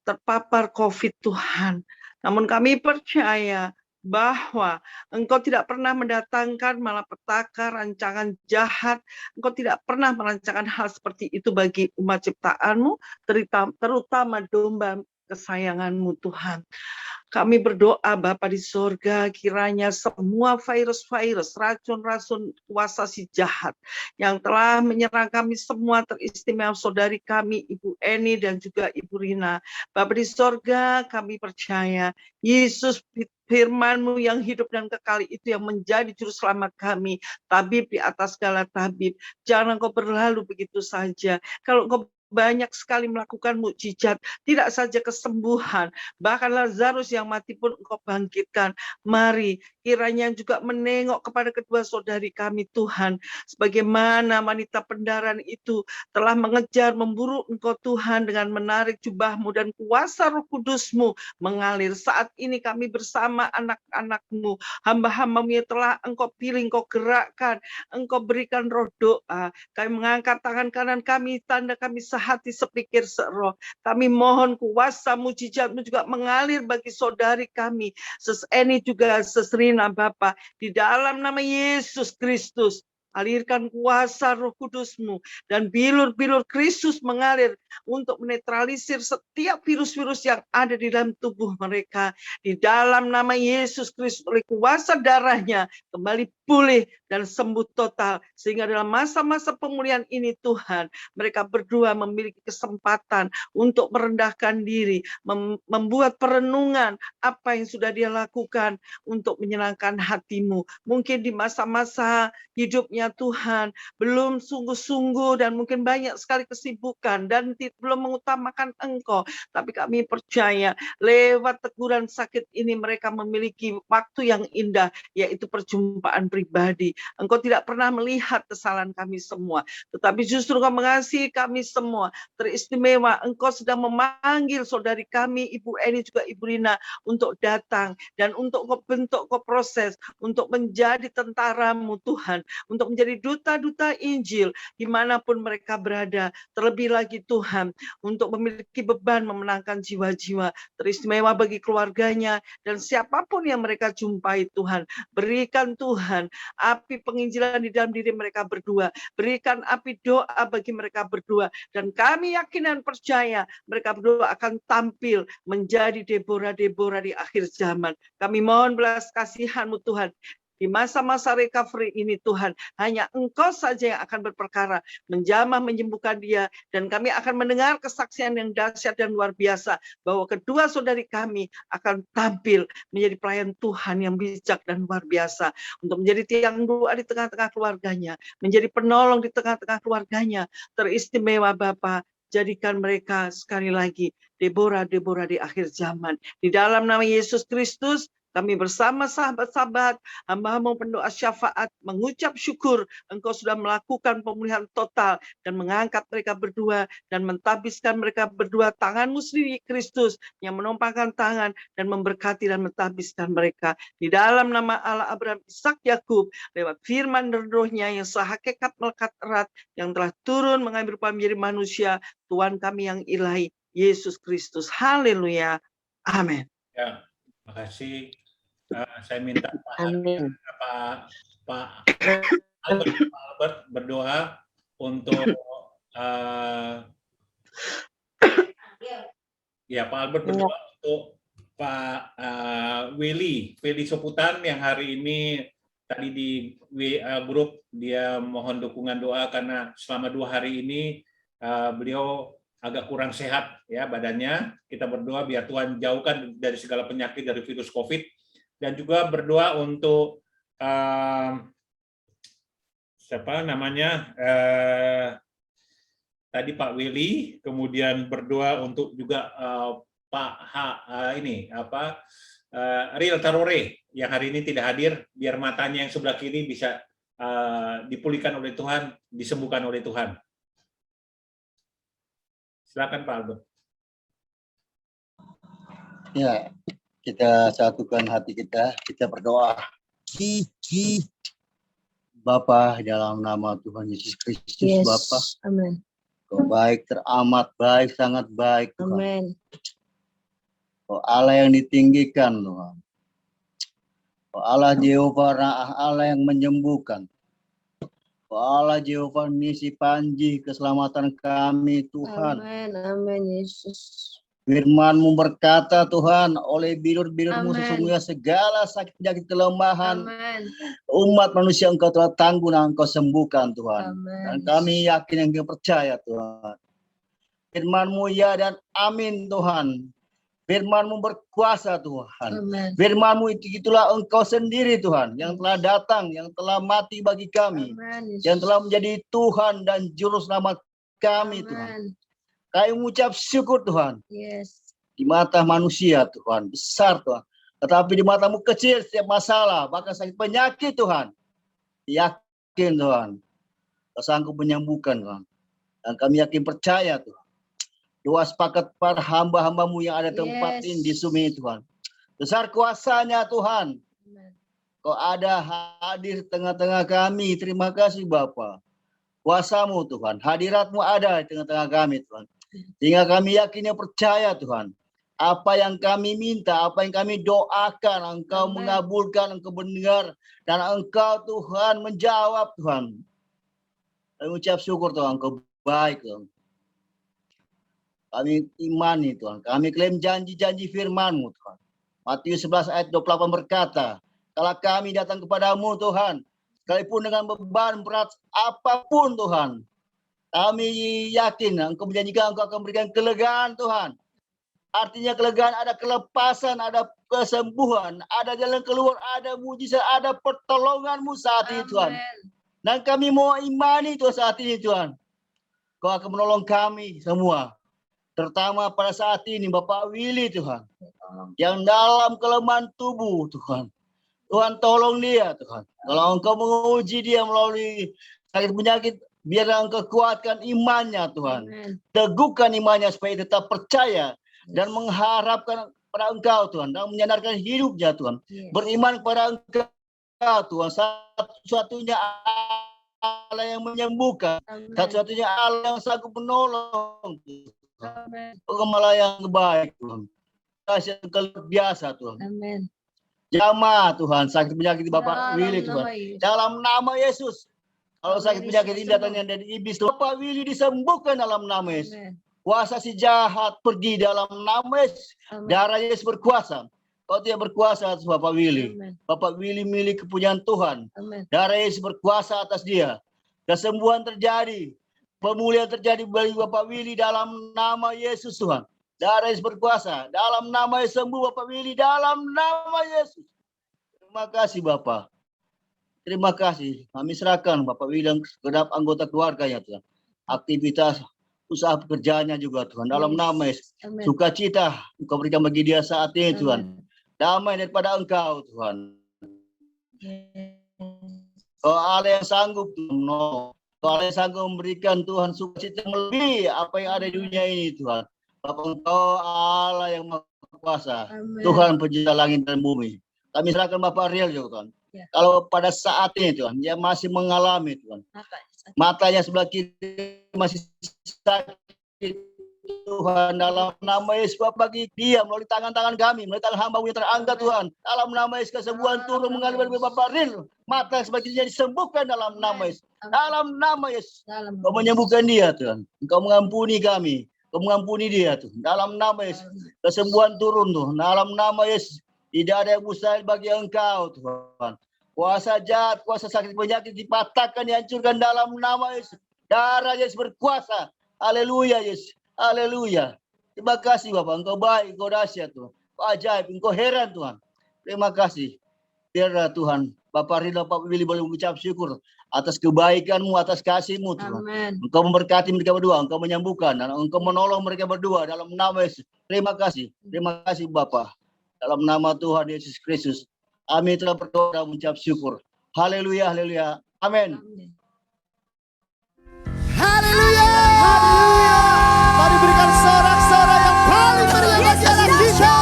terpapar COVID Tuhan. Namun kami percaya bahwa Engkau tidak pernah mendatangkan malapetaka, rancangan jahat. Engkau tidak pernah merancangkan hal seperti itu bagi umat ciptaan-Mu, terutama domba kesayangan-Mu Tuhan. Kami berdoa Bapa di sorga, kiranya semua virus-virus, racun-racun kuasa si jahat yang telah menyerang kami semua, teristimewa saudari kami, Ibu Eni dan juga Ibu Rina. Bapa di sorga, kami percaya Yesus firman-Mu yang hidup dan kekal itu yang menjadi juru selamat kami, tabib di atas segala tabib. Jangan Engkau berlalu begitu saja. Kalau Engkau banyak sekali melakukan mukjizat, tidak saja kesembuhan, bahkan Lazarus yang mati pun Engkau bangkitkan. Mari kiranya juga menengok kepada kedua saudari kami Tuhan, sebagaimana wanita pendaran itu telah mengejar, memburu Engkau Tuhan dengan menarik jubah-Mu dan kuasa Roh Kudus-Mu mengalir. Saat ini kami bersama anak-anak-Mu, hamba-hamba-Mu yang telah Engkau pilih, Engkau gerakkan, Engkau berikan roh doa. Kami mengangkat tangan kanan kami, tanda kami sehati, sepikir, seroh. Kami mohon kuasa mujizat-Mu juga mengalir bagi saudari kami, Sis Eni juga Sis Rina Bapa, di dalam nama Yesus Kristus. Alirkan kuasa Roh Kudus-Mu dan bilur-bilur Kristus mengalir untuk menetralisir setiap virus-virus yang ada di dalam tubuh mereka. Di dalam nama Yesus Kristus, oleh kuasa darahnya kembali pulih dan sembuh total. Sehingga dalam masa-masa pemulihan ini Tuhan, mereka berdua memiliki kesempatan untuk merendahkan diri, membuat perenungan apa yang sudah dia lakukan untuk menyenangkan hati-Mu. Mungkin di masa-masa hidupnya Tuhan belum sungguh-sungguh dan mungkin banyak sekali kesibukan dan belum mengutamakan Engkau. Tapi kami percaya lewat teguran sakit ini mereka memiliki waktu yang indah, yaitu perjumpaan pribadi. Engkau tidak pernah melihat kesalahan kami semua, tetapi justru Engkau mengasihi kami semua. Teristimewa Engkau sedang memanggil saudari kami, Ibu Eni juga Ibu Rina, untuk datang dan untuk Kau bentuk, Kau proses untuk menjadi tentara-Mu Tuhan, untuk menjadi duta-duta Injil dimanapun mereka berada. Terlebih lagi Tuhan, untuk memiliki beban memenangkan jiwa-jiwa. Teristimewa bagi keluarganya dan siapapun yang mereka jumpai Tuhan. Berikan Tuhan api penginjilan di dalam diri mereka berdua. Berikan api doa bagi mereka berdua. Dan kami yakin dan percaya mereka berdua akan tampil menjadi Deborah-Deborah di akhir zaman. Kami mohon belas kasihan-Mu Tuhan. Di masa-masa recovery ini Tuhan, hanya Engkau saja yang akan berperkara, menjamah, menyembuhkan dia, dan kami akan mendengar kesaksian yang dahsyat dan luar biasa, bahwa kedua saudari kami akan tampil menjadi pelayan Tuhan yang bijak dan luar biasa, untuk menjadi tiang doa di tengah-tengah keluarganya, menjadi penolong di tengah-tengah keluarganya. Teristimewa Bapa, jadikan mereka sekali lagi Deborah-Deborah di akhir zaman. Di dalam nama Yesus Kristus, kami bersama sahabat-sahabat, hamba-hamba pendoa syafaat, mengucap syukur Engkau sudah melakukan pemulihan total dan mengangkat mereka berdua dan mentabiskan mereka berdua. Tangan-Mu sendiri Kristus yang menumpangkan tangan dan memberkati dan mentabiskan mereka. Di dalam nama Allah Abraham, Ishak, Yakub, lewat firman dan rohnya yang sehakikat melekat erat, yang telah turun mengambil rupa menjadi manusia, Tuhan kami yang ilahi, Yesus Kristus. Haleluya. Amin. Ya, makasih. Saya minta Pak Albert berdoa untuk Pak Albert berdoa untuk Pak Willy Soputan yang hari ini tadi di grup dia mohon dukungan doa karena selama 2 hari ini beliau agak kurang sehat ya badannya. Kita berdoa biar Tuhan jauhkan dari segala penyakit, dari virus COVID. Dan juga berdoa untuk siapa namanya tadi Pak Willy, kemudian berdoa untuk juga Pak Riel Tarore yang hari ini tidak hadir, biar matanya yang sebelah kiri bisa dipulihkan oleh Tuhan, disembuhkan oleh Tuhan. Silakan Pak Albert. Ya, kita satukan hati kita berdoa. Bapa, dalam nama Tuhan Yesus Kristus, yes. Bapa, amin. Kau baik, teramat baik, sangat baik, Tuhan. Amin. Kau Allah yang ditinggikan, Tuhan. Kau Allah Jehovah, Allah yang menyembuhkan. Kau Allah Jehovah, misi panji keselamatan kami, Tuhan. Amin, amin, Yesus. Firman-Mu berkata Tuhan, oleh bilur-bilur-Mu sesungguhnya segala sakit penyakit kelemahan umat manusia Engkau telah tanggung dan Engkau sembuhkan Tuhan. Amen. Dan kami yakin yang kita percaya Tuhan. Firman-Mu ya dan amin Tuhan. Firman-Mu berkuasa Tuhan. Firman-Mu itulah Engkau sendiri Tuhan, yang telah datang, yang telah mati bagi kami. Amen. Yang telah menjadi Tuhan dan juru selamat kami. Amen. Tuhan. Kami mengucap syukur Tuhan. Yes. Di mata manusia Tuhan besar Tuhan. Tetapi di mata-Mu kecil setiap masalah, bahkan sakit penyakit Tuhan. Yakin Tuhan. Kau sanggup menyembuhkan Tuhan. Dan kami yakin percaya Tuhan. Doa sepakat para hamba-hamba-Mu yang ada tempat ini di Sumi Tuhan. Besar kuasanya Tuhan. Kau ada hadir tengah-tengah kami. Terima kasih Bapa. Kuasa-Mu Tuhan. Hadirat-Mu ada di tengah-tengah kami Tuhan. Sehingga kami yakin dan percaya Tuhan. Apa yang kami minta, apa yang kami doakan, Engkau mengabulkan, Engkau mendengar, dan Engkau Tuhan menjawab Tuhan. Kami ucap syukur Tuhan, Engkau baik Tuhan. Kami imani Tuhan, kami klaim janji-janji firman-Mu Tuhan. Matius 11 ayat 28 berkata, kalau kami datang kepadamu Tuhan, sekalipun dengan beban berat apapun Tuhan, kami yakin Engkau menjanjikan Engkau akan memberikan kelegaan Tuhan. Artinya kelegaan, ada kelepasan, ada kesembuhan, ada jalan keluar, ada mujizat, ada pertolongan-Mu saat ini Tuhan. Dan kami mau imani Tuhan saat ini Tuhan. Kau akan menolong kami semua. Terutama pada saat ini Bapak Willy Tuhan. Yang dalam kelemahan tubuh Tuhan. Tuhan tolong dia Tuhan. Kalau Engkau menguji dia melalui sakit penyakit, biarlah Engkau kuatkan imannya Tuhan. Teguhkan imannya supaya tetap percaya. Dan mengharapkan pada Engkau Tuhan, dan menyandarkan hidupnya Tuhan, beriman kepada Engkau Tuhan, satu-satunya Allah yang menyembuhkan, satu-satunya Allah yang sanggup menolong Tuhan. Engkau yang baik Tuhan, kasih yang luar biasa Tuhan. Jamah Tuhan sakit penyakit Bapak Willy Tuhan, dalam nama Yesus. Kalau sakit penyakit ini datangnya dari iblis, Bapak Willy disembuhkan dalam nama Yesus. Kuasa si jahat pergi dalam nama Yesus. Darah Yesus berkuasa. Kau tidak berkuasa atas Bapak Willy. Bapak Willy milik kepunyaan Tuhan. Darah Yesus berkuasa atas dia. Kesembuhan terjadi. Pemulihan terjadi bagi Bapak Willy dalam nama Yesus Tuhan. Darah Yesus berkuasa. Dalam nama Yesus sembuh Bapak Willy. Dalam nama Yesus. Terima kasih Bapak. Terima kasih. Kami serahkan Bapak Willy dan segenap anggota keluarganya Tuhan. Aktivitas usaha pekerjaannya juga Tuhan, dalam nama Yesus. Sukacita Engkau berikan bagi dia saat ini Tuhan. Damai daripada Engkau Tuhan. Kau Allah yang sanggup Tuhan. Kau Allah yang sanggup memberikan Tuhan sukacita melebihi apa yang ada di dunia ini Tuhan. Bapak Engkau Allah yang maha kuasa. Tuhan pencipta langit dan bumi. Kami serahkan Bapak Riel juga Tuhan. Kalau pada saat ini Tuhan, dia masih mengalami Tuhan. Matanya sebelah kiri masih sakit Tuhan, dalam nama Yesus Bapak bagi dia melalui tangan-tangan kami, melalui tangan hamba-Mu yang terangkat Tuhan, dalam nama Yesus kesembuhan turun mengalir dari Bapak Ril, mata sebelah kirinya disembuhkan dalam nama Yesus, dalam nama Yesus. Kau menyembuhkan dia Tuhan, Engkau mengampuni kami, Kau mengampuni dia Tuhan, dalam nama Yesus. Kesembuhan turun Tuhan, dalam nama Yesus. Tidak ada yang mustahil bagi Engkau Tuhan. Kuasa jahat, kuasa sakit penyakit dipatahkan, dihancurkan dalam nama Yesus. Darah Yesus berkuasa. Haleluya Yesus. Haleluya. Terima kasih Bapak. Engkau baik, Engkau dahsyat Tuhan. Engkau ajaib, Engkau heran Tuhan. Terima kasih. Biarlah Tuhan, Bapak Ridho, Bapak Willy boleh mengucap syukur atas kebaikan-Mu, atas kasih-Mu Tuhan. Engkau memberkati mereka berdua, Engkau menyembuhkan, dan Engkau menolong mereka berdua dalam nama Yesus. Terima kasih. Terima kasih Bapak. Dalam nama Tuhan Yesus Kristus. Amin, telah berdoa dan mengucap syukur. Haleluya, haleluya. Amin. Haleluya. Mari berikan sorak-sorai yang paling meriah bagi anak kita.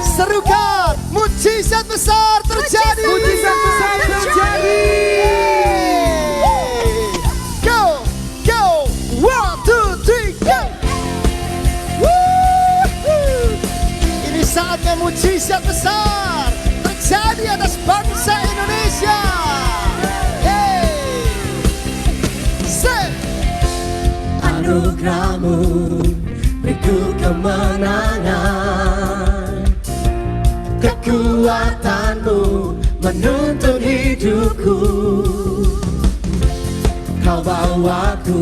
Serukan, mujizat besar terjadi. Mujizat besar terjadi. Go, go. 1, 2, 3, go. Ini saatnya mujizat besar terjadi atas bangsa Indonesia. Anugerah-Mu beriku kemenangan, kekuatan-Mu menuntun hidupku. Kau bawaku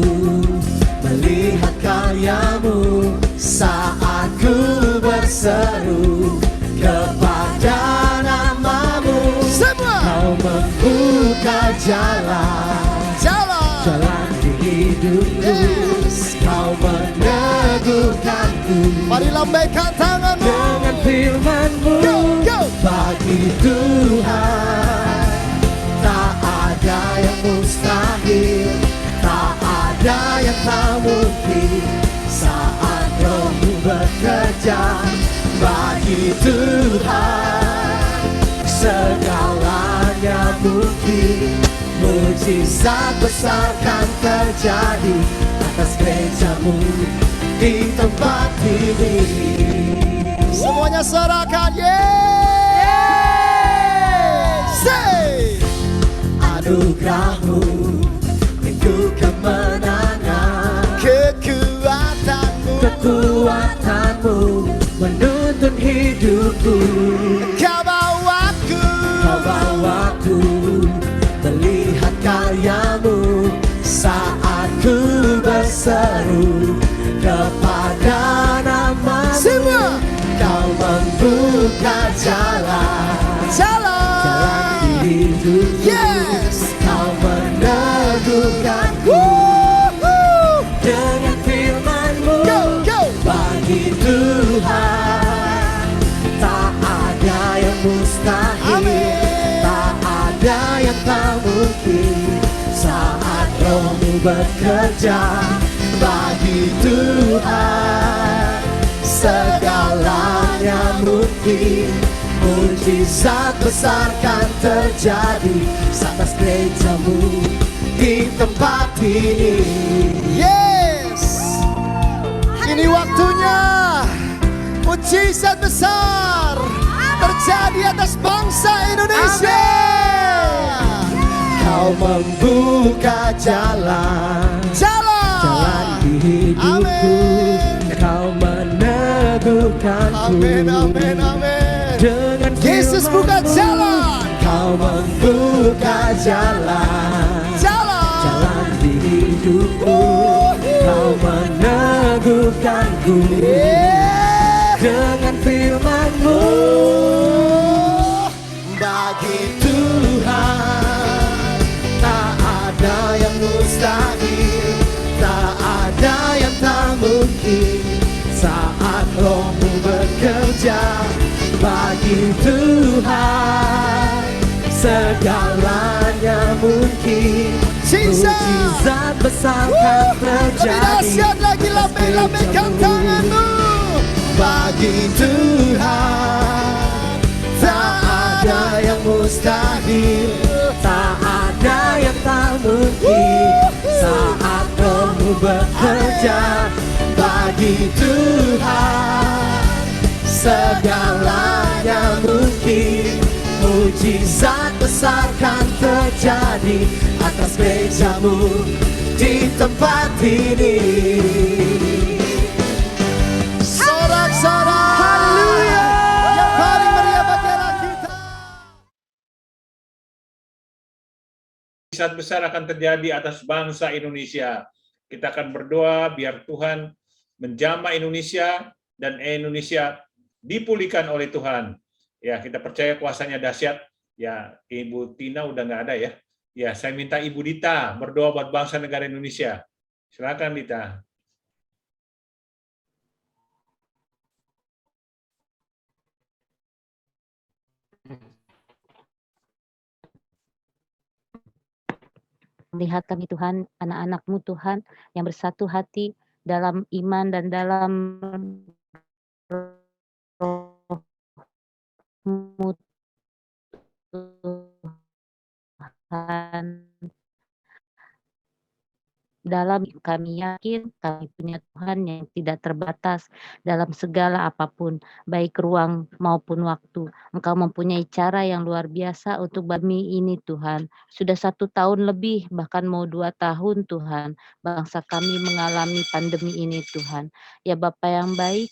melihat karya-Mu saat ku berseru kepada nama-Mu. Semua. Kau membuka jalan di hidupku. Yes. Kau meneguhkanku. Mari lambaikan tanganmu dengan firman-Mu. Go, go. Bagi Tuhan tak ada yang mustahil, tak ada yang tak mungkin. Saat Roh-Mu bekerja, bagi Tuhan segalanya mungkin. Mujizat besar kan terjadi atas gereja-Mu di tempat ini. Semuanya sorakan, say. Anugerahmu itu kemenangan, kekuatanmu menuntun hidupku. Kau bawaku melihat karyamu saat ku berseru kepada namamu. Semua. Kau membuka jalan hidupku. Kau meneguhkanku dengan firman-Mu. Bagi Tuhan tak ada yang mustahil, tak ada yang tak mungkin saat Roh-Mu bekerja. Bagi Tuhan segalanya mungkin, mujizat besar kan terjadi atas gereja-Mu di tempat ini. Ini waktunya mujizat besar terjadi atas bangsa Indonesia. Kau membuka jalan di hidupku. Kau meneguhkanku dengan Yesus buka jalan. Kau membuka jalan di hidupku. Kau meneguhkanku dengan firman-Mu. Bagi Tuhan tak ada yang mustahil, tak ada yang tak mungkin saat Roh-Mu bekerja. Bagi Tuhan segalanya mungkin, mujizat besar kan terjadi. Lagi lambaikan tanganmu. Bagi Tuhan tak ada yang mustahil, tak ada yang tak mungkin saat Roh-Mu bekerja. Bagi Tuhan segalanya mungkin, mujizat besar kan terjadi atas gereja-Mu di tempat ini. Sorak-sorak, haleluya, yang paling meriah bagi Allah kita. Mujizat besar akan terjadi atas bangsa Indonesia. Kita akan berdoa biar Tuhan menjamah Indonesia dan Indonesia dipulihkan oleh Tuhan. Ya, kita percaya kuasanya dahsyat. Ya, Ibu Tina udah nggak ada ya. Ya, saya minta Ibu Dita berdoa buat bangsa negara Indonesia. Silakan Dita. Lihat kami Tuhan, anak-anak-Mu Tuhan, yang bersatu hati dalam iman dan dalam Roh-Mu Tuhan. Dalam kami yakin kami punya Tuhan yang tidak terbatas dalam segala apapun, baik ruang maupun waktu. Engkau mempunyai cara yang luar biasa untuk kami ini Tuhan. Sudah 1 tahun lebih, bahkan mau 2 tahun Tuhan, bangsa kami mengalami pandemi ini Tuhan. Ya Bapa yang baik,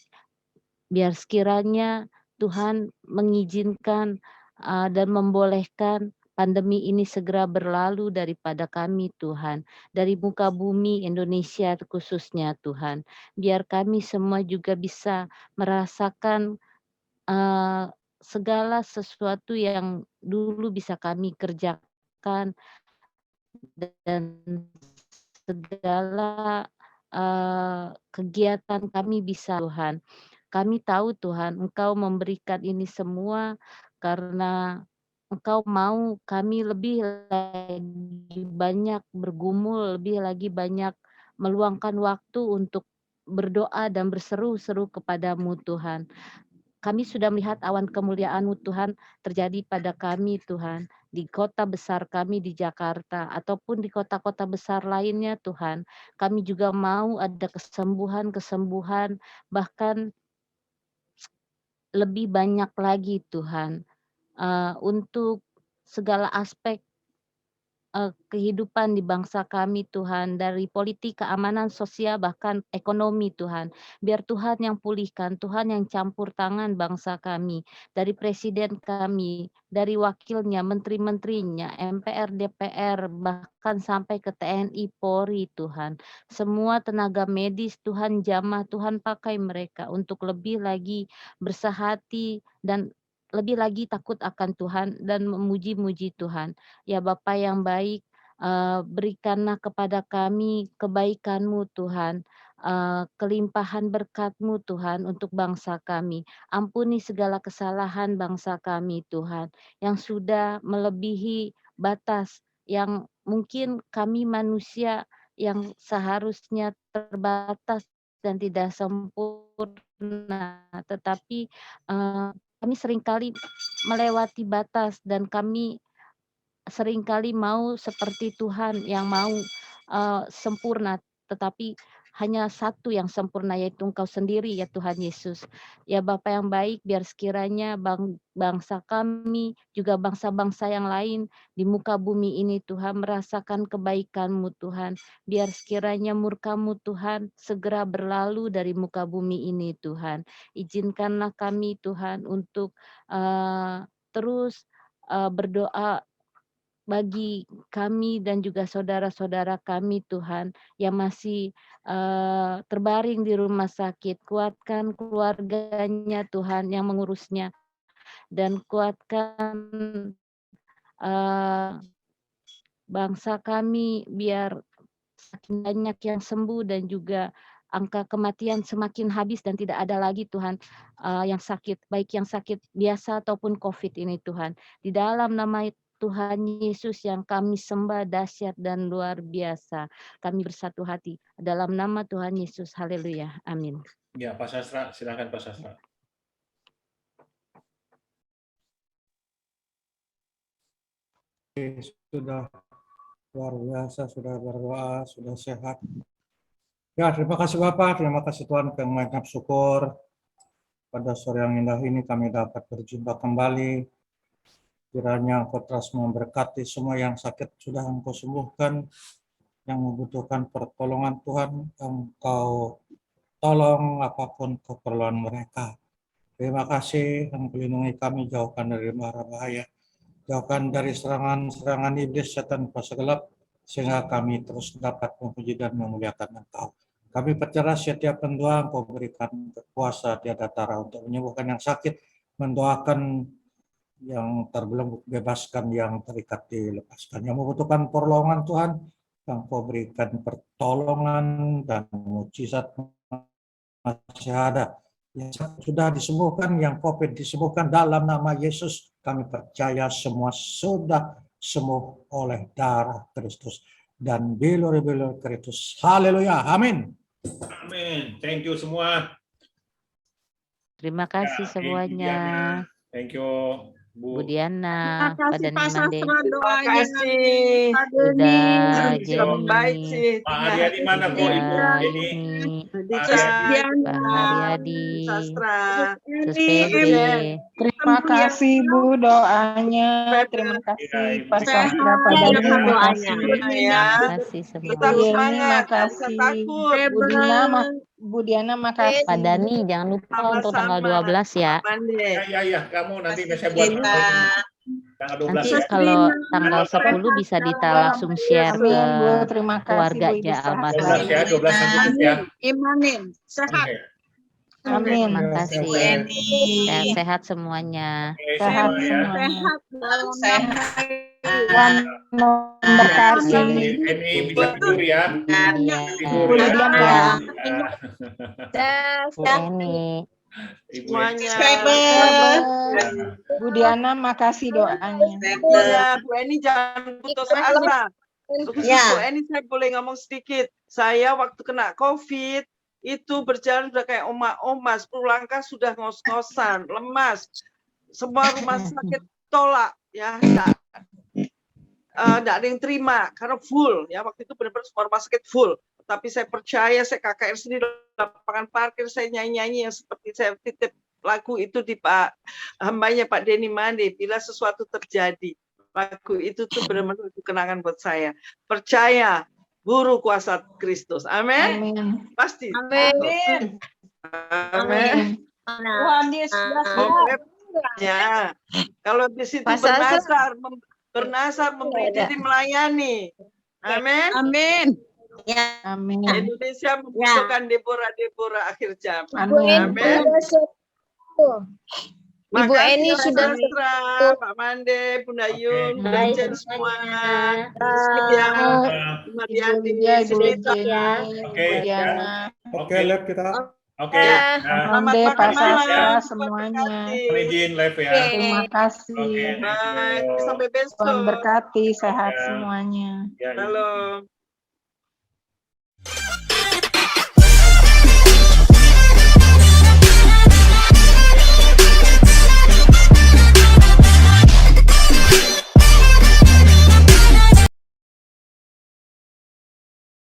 biar sekiranya Tuhan mengizinkan dan membolehkan pandemi ini segera berlalu daripada kami Tuhan, dari muka bumi Indonesia khususnya Tuhan. Biar kami semua juga bisa merasakan segala sesuatu yang dulu bisa kami kerjakan dan segala kegiatan kami bisa Tuhan. Kami tahu Tuhan, Engkau memberikan ini semua karena Engkau mau kami lebih lagi banyak bergumul, lebih lagi banyak meluangkan waktu untuk berdoa dan berseru-seru kepadamu Tuhan. kami sudah melihat awan kemuliaan-Mu Tuhan terjadi pada kami Tuhan, di kota besar kami di Jakarta ataupun di kota-kota besar lainnya Tuhan. Kami juga mau ada kesembuhan-kesembuhan, bahkan lebih banyak lagi Tuhan, untuk segala aspek kehidupan di bangsa kami Tuhan, dari politik, keamanan sosial, bahkan ekonomi Tuhan. Biar Tuhan yang pulihkan, Tuhan yang campur tangan bangsa kami, dari presiden kami, dari wakilnya, menteri-menterinya, MPR, DPR, bahkan sampai ke TNI, Polri Tuhan. Semua tenaga medis Tuhan jamah, Tuhan pakai mereka untuk lebih lagi bersahati dan lebih lagi takut akan Tuhan dan memuji-muji Tuhan. Ya Bapa yang baik, berikanlah kepada kami kebaikan-Mu Tuhan, kelimpahan berkat-Mu Tuhan untuk bangsa kami. Ampuni segala kesalahan bangsa kami Tuhan, yang sudah melebihi batas, yang mungkin kami manusia yang seharusnya terbatas dan tidak sempurna, tetapi kami seringkali melewati batas dan kami seringkali mau seperti Tuhan yang mau sempurna, tetapi hanya satu yang sempurna yaitu Engkau sendiri ya Tuhan Yesus. Ya Bapa yang baik, biar sekiranya bangsa kami, juga bangsa-bangsa yang lain di muka bumi ini Tuhan merasakan kebaikan-Mu Tuhan. Biar sekiranya murka-Mu Tuhan segera berlalu dari muka bumi ini Tuhan. Izinkanlah kami Tuhan untuk terus berdoa bagi kami dan juga saudara-saudara kami Tuhan yang masih terbaring di rumah sakit. Kuatkan keluarganya Tuhan yang mengurusnya, dan kuatkan bangsa kami biar semakin banyak yang sembuh dan juga angka kematian semakin habis dan tidak ada lagi Tuhan yang sakit, baik yang sakit biasa ataupun COVID ini Tuhan. Di dalam nama Tuhan Yesus yang kami sembah dahsyat dan luar biasa, kami bersatu hati dalam nama Tuhan Yesus. Haleluya. Amin. Ya, Pak Sastra, silakan Pak Sastra. Sudah luar biasa, sudah berdoa, sudah sehat. Ya, terima kasih Bapak, terima kasih Tuhan, kami mengucap syukur pada sore yang indah ini kami dapat berjumpa kembali. Kiranya Engkau terus memberkati semua yang sakit sudah Engkau sembuhkan, yang membutuhkan pertolongan Tuhan, Engkau tolong apapun keperluan mereka. Terima kasih, Engkau lindungi kami, jauhkan dari mara bahaya, jauhkan dari serangan-serangan iblis, setan, kuasa gelap, sehingga kami terus dapat memuji dan memuliakan Engkau. Kami percaya setiap pendoa Engkau berikan kuasa tiada tara untuk menyembuhkan yang sakit, mendoakan yang terbelenggu, bebaskan yang terikat, dilepaskan. Yang membutuhkan pertolongan Tuhan, yang Kau berikan pertolongan dan mukjizat masih ada. Yang sudah disembuhkan, yang COVID disembuhkan dalam nama Yesus. Kami percaya semua sudah sembuh oleh darah Kristus dan bilur-bilur Kristus. Haleluya. Amin. Amin. Thank you semua. Terima kasih semuanya. Thank you. Bu Diana, Terima Pak kasih Dani Pak Mande. Sastra doanya. Terima kasih. Pak Sudah Deni. Jenny, Baik sih. Pak Haryadi mana kok Ibu Jenny? Pak Sus Haryadi. Pak Haryadi, Sastra. Sus Ini Pede. Terima kasih Bu doanya. Terima Ya, kasih Ibu Pak Jenny. Sastra, Pak Iya, Dani, Pak, doanya. makasih. Ya, Terima kasih semua. tetap Yeni, semangat, nggak usah makasih. takut. Bu Diana, makasih. Pak Dani, jangan lupa untuk tanggal Sama-sama. 12 ya. Mande. Ya, kamu nanti saya buat tanggal 12 Nanti ya. kalau tanggal 10 bisa Dita langsung share ke Amin Bu, terima kasih Bu, keluarganya Ibu sehat 12 selalu. ya, 12 Agustus ya. Imanin. Sehat. Oke. Amin. Terima kasih. Bu Eni. Sehat-sehat semuanya. Oke, Sehat semua ya. semuanya. Sehat. Tuhan memberkati. Eni bisa tidur ya. Iya. Tidur Bu ya. Lydian ya. Bu Eni. Ibu Semuanya. Bu Diana, makasih doanya. Ya, Bu Eni jangan putus asa. Khusus Ya. Bu Eni saya boleh ngomong sedikit. Saya waktu kena COVID, itu berjalan sudah kayak oma-oma, 10 langkah sudah ngos-ngosan, lemas. Semua rumah sakit tolak, ya, enggak ada yang terima karena full, ya, waktu itu benar-benar semua rumah sakit full. Tapi saya percaya, saya KKR sendiri lapangan parkir, saya nyanyi-nyanyi yang seperti saya titip lagu itu di Pak hambanya Pak Denny Mande, bila sesuatu terjadi. Lagu itu tuh benar-benar kenangan buat saya. Percaya, guru kuasa Kristus. Amin. Pasti. Amin. Amin. Tuhan Yesus. Ya, kalau di situ bernasar memberi diri melayani. Amin. Amin. Ya. Amin. Indonesia membutuhkan Deborah akhir zaman. Amin. Amin. Ibu Eni sudah Pak Mande, Bunda Yun, Bunda Jen semua. Ibu Diana, Oke. Oke, lihat kita. Oke. Mande, Pak Sastra, semuanya. Izin live ya. Terima kasih. Oke. Baik, sampai besok. Tuhan berkati, sehat semuanya. Ya, Halo.